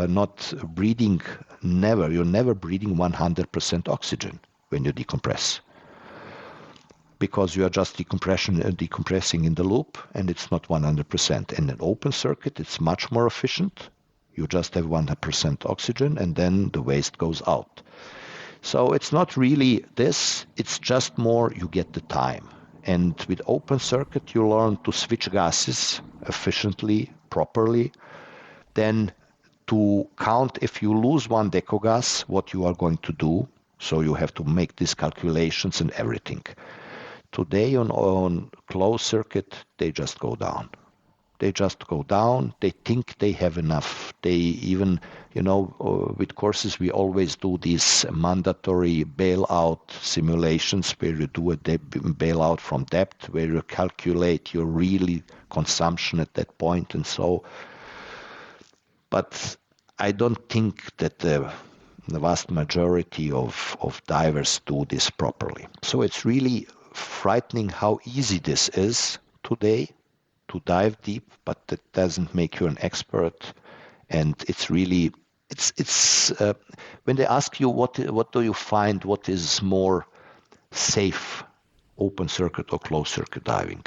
not breathing, you're never breathing 100% oxygen when you decompress. Because you are just decompressing in the loop and it's not 100%. In an open circuit, it's much more efficient. You just have 100% oxygen and then the waste goes out. So it's not really this, it's just more you get the time. And with open circuit, you learn to switch gases efficiently, properly. Then to count if you lose one deco gas, what you are going to do. So you have to make these calculations and everything. Today on closed circuit, they just go down. They just go down. They think they have enough. They even, with courses, we always do these mandatory bailout simulations where you do a bailout from depth, where you calculate your really consumption at that point and so. But I don't think that the vast majority of divers do this properly. So it's really frightening how easy this is today to dive deep, but that doesn't make you an expert. And it's really, it's when they ask you what do you find, what is more safe, open circuit or closed circuit diving?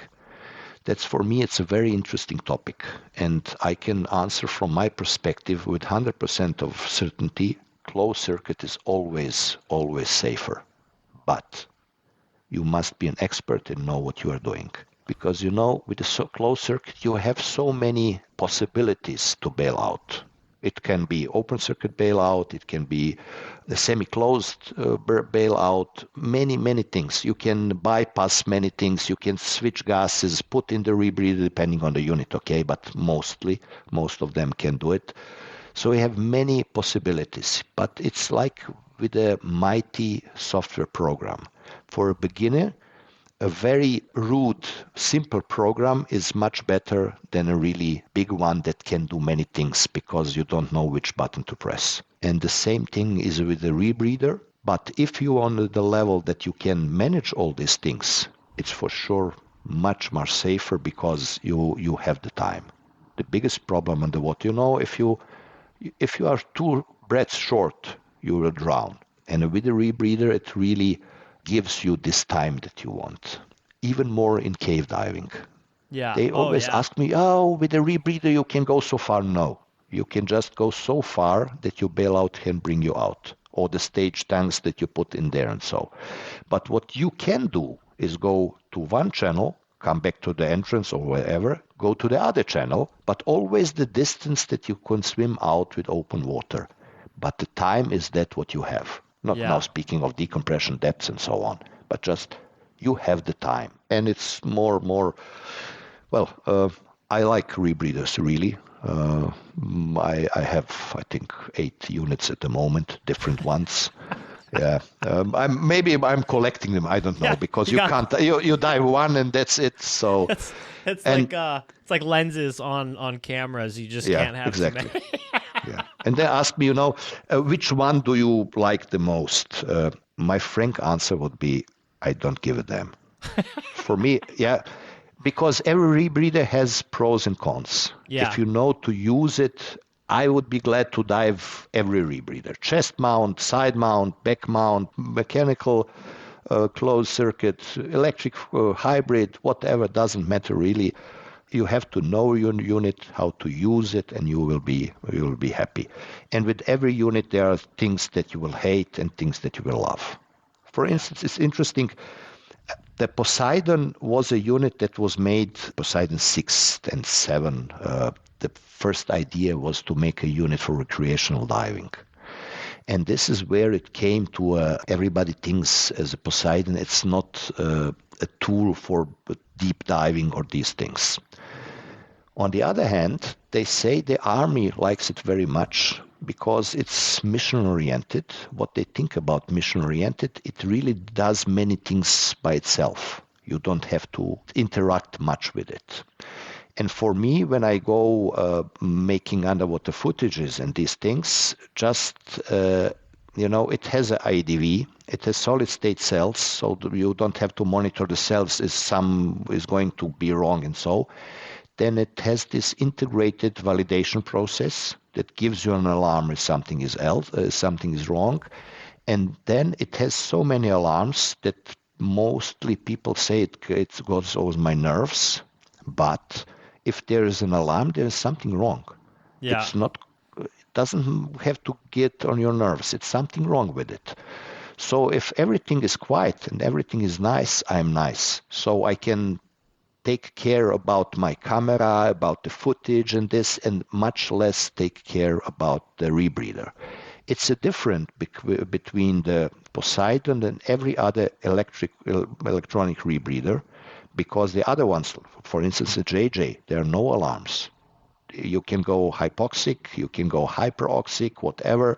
That's for me, it's a very interesting topic. And I can answer from my perspective with 100% of certainty, closed circuit is always safer. But you must be an expert and know what you are doing. Because, with a closed circuit, you have so many possibilities to bail out. It can be open circuit bailout. It can be a semi-closed bailout. Many things. You can bypass many things. You can switch gases, put in the rebreather depending on the unit, okay? But most of them can do it. So we have many possibilities. But it's like with a mighty software program. For a beginner, a very rude, simple program is much better than a really big one that can do many things because you don't know which button to press. And the same thing is with the rebreather. But if you're on the level that you can manage all these things, it's for sure much more safer because you have the time. The biggest problem on the water, if you are 2 breaths short, you will drown. And with the rebreather, it really gives you this time that you want. Even more in cave diving. Yeah. They always ask me, with the rebreather you can go so far. No, you can just go so far that your bailout can bring you out, or the stage tanks that you put in there and so. But what you can do is go to one channel, come back to the entrance or wherever, go to the other channel, but always the distance that you can swim out with open water. But the time is that what you have. Not now speaking of decompression depths and so on, but just you have the time. And it's more, I like rebreathers really. I have, I think, 8 units at the moment, different ones. Yeah, I'm collecting them. I don't know because you can't. You dive one and that's it. So it's like lenses on cameras. You just can't have exactly. so many. Yeah, and they ask me, which one do you like the most? My frank answer would be, I don't give a damn. For me, because every rebreather has pros and cons. Yeah. If you know to use it, I would be glad to dive every rebreather. Chest mount, side mount, back mount, mechanical, closed circuit, electric, hybrid, whatever, doesn't matter really. You have to know your unit, how to use it, and you will be happy. And with every unit, there are things that you will hate and things that you will love. For instance, it's interesting. The Poseidon was a unit that was made, Poseidon 6 and 7. The first idea was to make a unit for recreational diving. And this is where it came to everybody thinks as a Poseidon, it's not a tool for deep diving or these things. On the other hand, they say the army likes it very much because it's mission-oriented. What they think about mission-oriented, it really does many things by itself. You don't have to interact much with it. And for me, when I go making underwater footages and these things, just, it has an IDV, it has solid-state cells, so you don't have to monitor the cells if some is going to be wrong and so. Then it has this integrated validation process that gives you an alarm if something is wrong. And then it has so many alarms that mostly people say it goes over my nerves. But if there is an alarm, there is something wrong. Yeah. It doesn't have to get on your nerves. It's something wrong with it. So if everything is quiet and everything is nice, I'm nice. So I can take care about my camera, about the footage and this, and much less take care about the rebreather. It's a difference between the Poseidon and every other electronic rebreather, because the other ones, for instance, the JJ, there are no alarms. You can go hypoxic, you can go hyperoxic, whatever.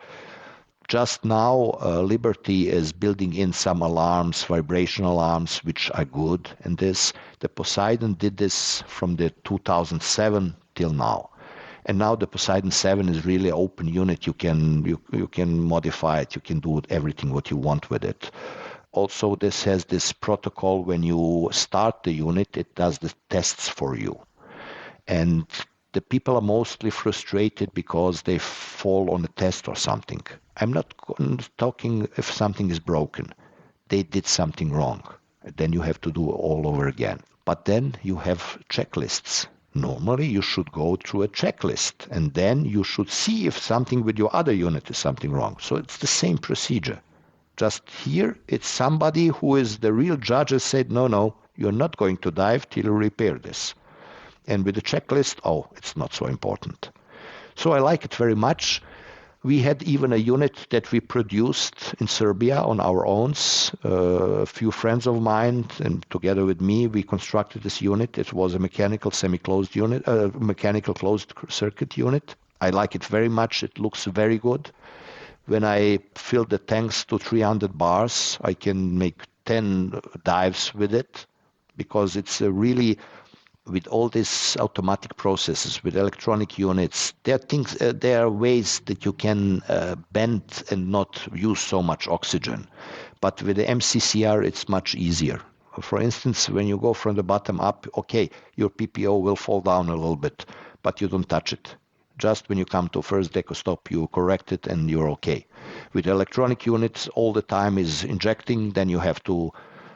Just now, Liberty is building in some alarms, vibration alarms, which are good. And the Poseidon did this from the 2007 till now. And now the Poseidon 7 is really an open unit. You can modify it. You can do everything what you want with it. Also, this has this protocol. When you start the unit, it does the tests for you. And the people are mostly frustrated because they fall on a test or something. I'm not talking if something is broken. They did something wrong. Then you have to do it all over again. But then you have checklists. Normally you should go through a checklist and then you should see if something with your other unit is something wrong. So it's the same procedure. Just here it's somebody who is the real judge has said, no, you're not going to dive till you repair this. And with the checklist, it's not so important. So I like it very much. We had even a unit that we produced in Serbia on our own. A few friends of mine, and together with me, we constructed this unit. It was a mechanical semi-closed unit, mechanical closed circuit unit. I like it very much. It looks very good. When I fill the tanks to 300 bars, I can make 10 dives with it, because it's really, with all these automatic processes, with electronic units, there are things, there are ways that you can bend and not use so much oxygen. But with the MCCR, it's much easier. For instance, when you go from the bottom up, okay, your PPO will fall down a little bit, but you don't touch it. Just when you come to first deco stop, you correct it and you're okay. With electronic units, all the time is injecting, then you have to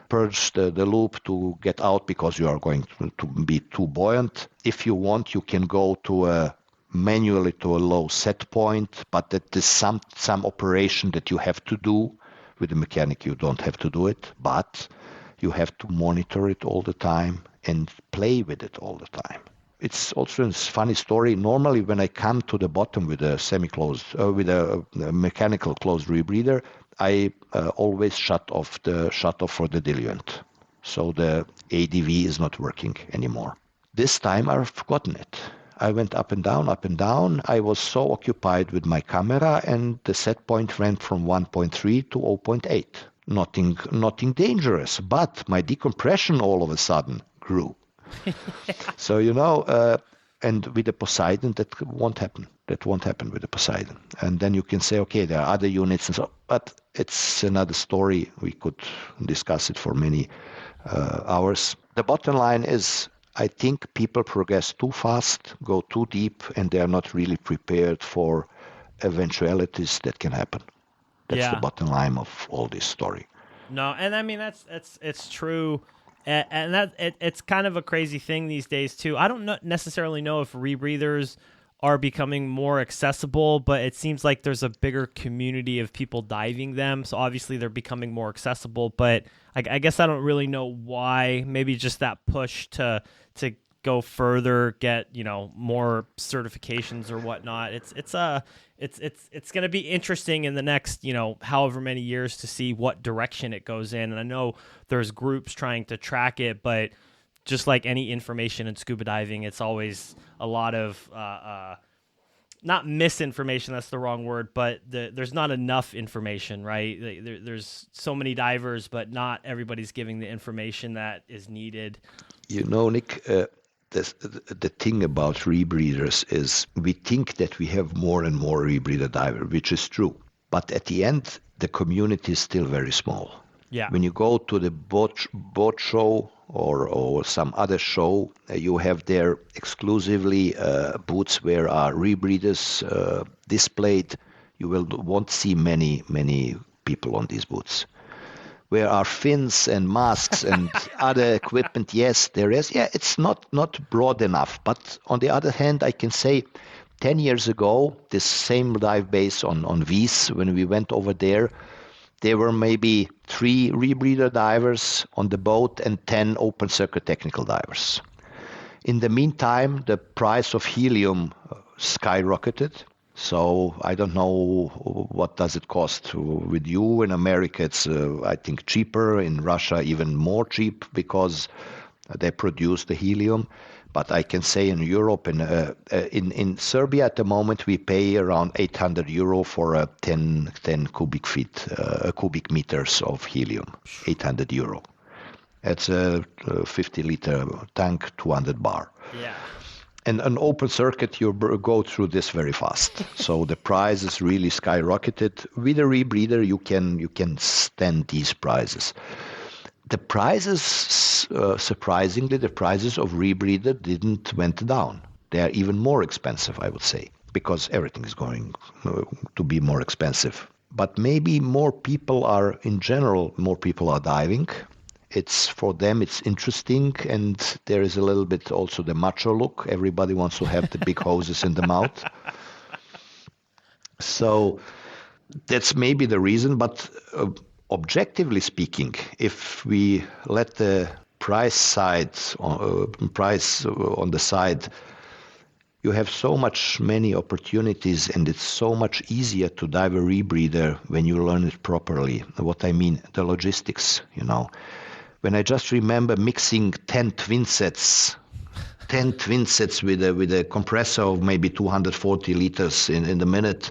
purge the loop to get out because you are going to be too buoyant. If you want, you can go to manually to a low set point, but that is some operation that you have to do. With the mechanic, you don't have to do it, but you have to monitor it all the time and play with it all the time. It's also a funny story. Normally, when I come to the bottom with a semi-closed, with a mechanical closed rebreather, I always shut off for the diluent. So the ADV is not working anymore. This time I've forgotten it. I went up and down, up and down. I was so occupied with my camera, and the set point went from 1.3 to 0.8. Nothing dangerous, but my decompression all of a sudden grew. So, and with the Poseidon, that won't happen. That won't happen with the Poseidon. And then you can say, okay, there are other units, and so, but it's another story. We could discuss it for many hours. The bottom line is, I think people progress too fast, go too deep, and they are not really prepared for eventualities that can happen. That's the bottom line of all this story. No, and I mean it's true. And that it's kind of a crazy thing these days too. I don't necessarily know if rebreathers are becoming more accessible, but it seems like there's a bigger community of people diving them. So obviously they're becoming more accessible, but I guess I don't really know why. Maybe just that push to go further, get more certifications or whatnot. It's going to be interesting in the next however many years to see what direction it goes in. And I know there's groups trying to track it, but just like any information in scuba diving, it's always a lot of not misinformation, that's the wrong word, but there's not enough information, right? There's so many divers, but not everybody's giving the information that is needed. Nick, the thing about rebreathers is we think that we have more and more rebreather diver, which is true. But at the end, the community is still very small. Yeah. When you go to the boat show or some other show, you have there exclusively booths where are rebreathers displayed. You won't see many people on these booths. Where are fins and masks and other equipment? Yes, there is. Yeah, it's not broad enough. But on the other hand, I can say 10 years ago, this same dive base on Wies, when we went over there were maybe 3 rebreather divers on the boat and 10 open circuit technical divers. In the meantime, the price of helium skyrocketed. So I don't know what does it cost with you. In America, it's I think cheaper. In Russia, even more cheap because they produce the helium. But I can say in Europe, in Serbia at the moment, we pay around 800 euro for 10 cubic meters of helium. 800 euro. It's a 50-liter tank, 200 bar. Yeah. And an open circuit, you go through this very fast. So the price is really skyrocketed. With a rebreather, you can stand these prices. The prices, surprisingly, the prices of rebreather went down. They are even more expensive, I would say, because everything is going to be more expensive. But maybe more people are diving. It's for them, it's interesting, and there is a little bit also the macho look. Everybody wants to have the big hoses in the mouth. So that's maybe the reason, but objectively speaking, if we let the price on the side, you have so much many opportunities, and it's so much easier to dive a rebreather when you learn it properly. What I mean, the logistics, When I just remember mixing 10 twin sets with a compressor of maybe 240 liters in the minute,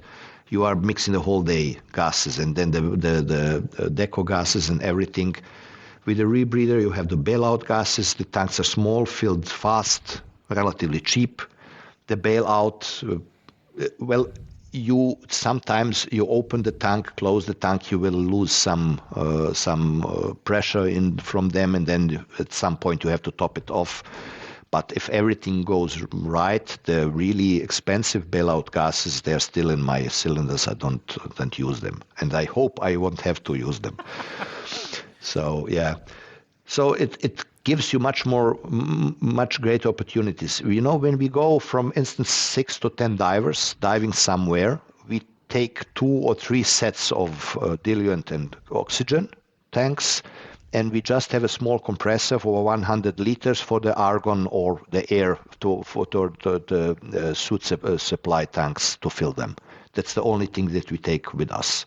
you are mixing the whole day gases, and then the deco gases and everything. With a rebreather, you have the bailout gases. The tanks are small, filled fast, relatively cheap. The bailout, you sometimes you open the tank, close the tank, you will lose some pressure from them, and then at some point you have to top it off. But if everything goes right, the really expensive bailout gases, they're still in my cylinders. I don't use them, and I hope I won't have to use them. So yeah, so it gives you much greater opportunities. When we go, from instance, 6 to 10 divers diving somewhere, we take 2 or 3 sets of diluent and oxygen tanks, and we just have a small compressor for 100 liters for the argon or the air for the suit supply tanks to fill them. That's the only thing that we take with us,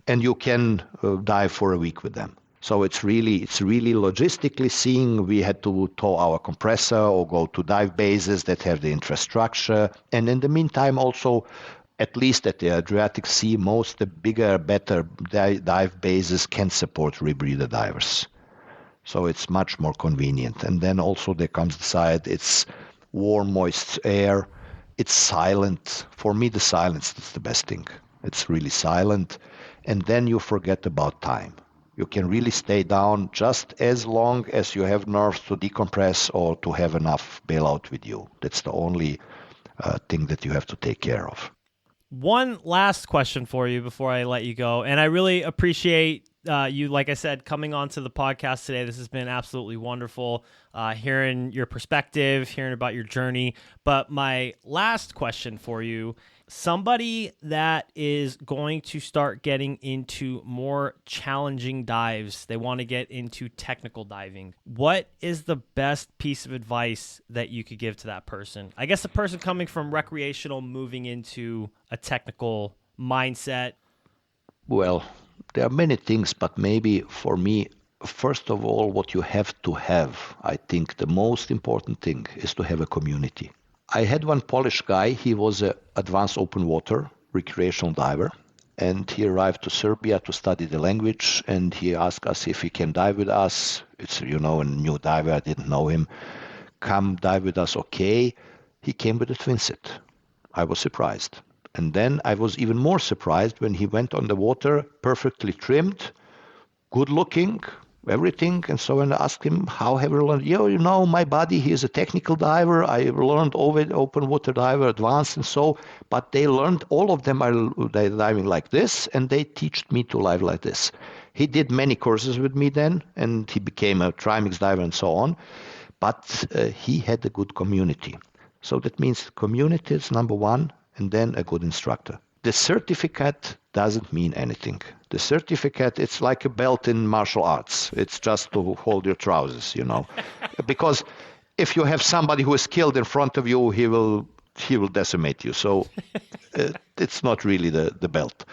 and you can dive for a week with them. So it's really logistically seeing, we had to tow our compressor or go to dive bases that have the infrastructure. And in the meantime, also, at least at the Adriatic Sea, most the bigger, better dive bases can support rebreather divers. So it's much more convenient. And then also there comes the side, it's warm, moist air. It's silent. For me, the silence is the best thing. It's really silent. And then you forget about time. You can really stay down just as long as you have nerves to decompress or to have enough bailout with you. That's the only thing that you have to take care of. One last question for you before I let you go. And I really appreciate you, like I said, coming onto the podcast today. This has been absolutely wonderful, hearing your perspective, hearing about your journey. But my last question for you, somebody that is going to start getting into more challenging dives, they want to get into technical diving, what is the best piece of advice that you could give to that person? I guess the person coming from recreational moving into a technical mindset. Well, there are many things, but maybe for me, first of all, what you have to have, I think the most important thing is to have a community. I had one Polish guy, he was an advanced open water recreational diver, and he arrived to Serbia to study the language, and he asked us if he can dive with us. It's, a new diver, I didn't know him. Come dive with us, okay. He came with a twin set. I was surprised. And then I was even more surprised when he went on the water, perfectly trimmed, good looking, everything. And so when I asked him, how have you learned? My buddy, he is a technical diver. I learned open water diver, advanced and so, but they learned, all of them are diving like this, and they teach me to dive like this. He did many courses with me then, and he became a trimix diver and so on, but he had a good community. So that means community is number one, and then a good instructor. The certificate doesn't mean anything. The certificate, it's like a belt in martial arts. It's just to hold your trousers, because if you have somebody who is skilled in front of you, he will decimate you. So it's not really the belt.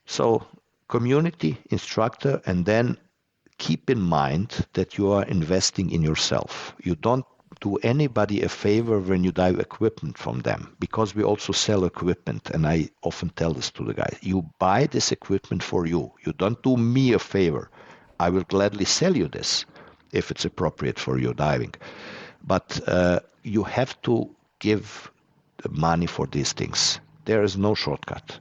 So community, instructor, and then keep in mind that you are investing in yourself. You don't do anybody a favor when you buy equipment from them, because we also sell equipment, and I often tell this to the guys. You buy this equipment for you. You don't do me a favor. I will gladly sell you this if it's appropriate for your diving. But you have to give the money for these things. There is no shortcut.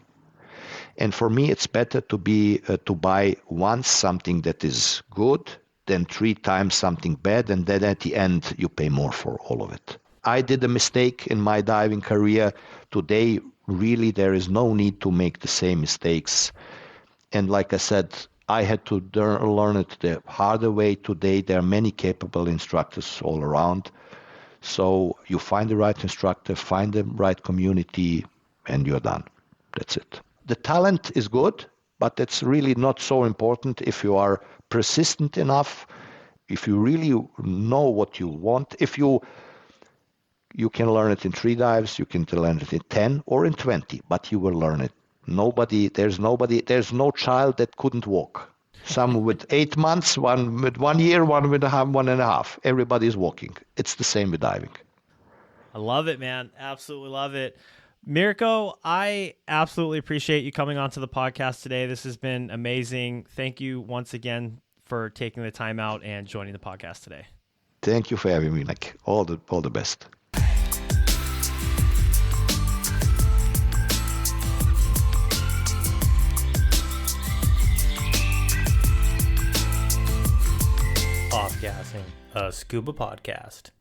And for me, it's better to buy once something that is good than 3 times something bad, and then at the end you pay more for all of it. I did a mistake in my diving career. Today, really, there is no need to make the same mistakes. And like I said, I had to learn it the harder way. Today, there are many capable instructors all around. So you find the right instructor, find the right community, and you're done. That's it. The talent is good, but it's really not so important if you are persistent enough, if you really know what you want, if you You can learn it in 3 dives, you can learn it in 10 or in 20, but you will learn it. There's no child that couldn't walk. Some with 8 months, one with 1 year, one with 1.5. Everybody's walking. It's the same with diving. I love it, man. Absolutely love it. Mirko, I absolutely appreciate you coming onto the podcast today. This has been amazing. Thank you once again for taking the time out and joining the podcast today. Thank you for having me, Nick. All the best. Off Gassing, a scuba podcast.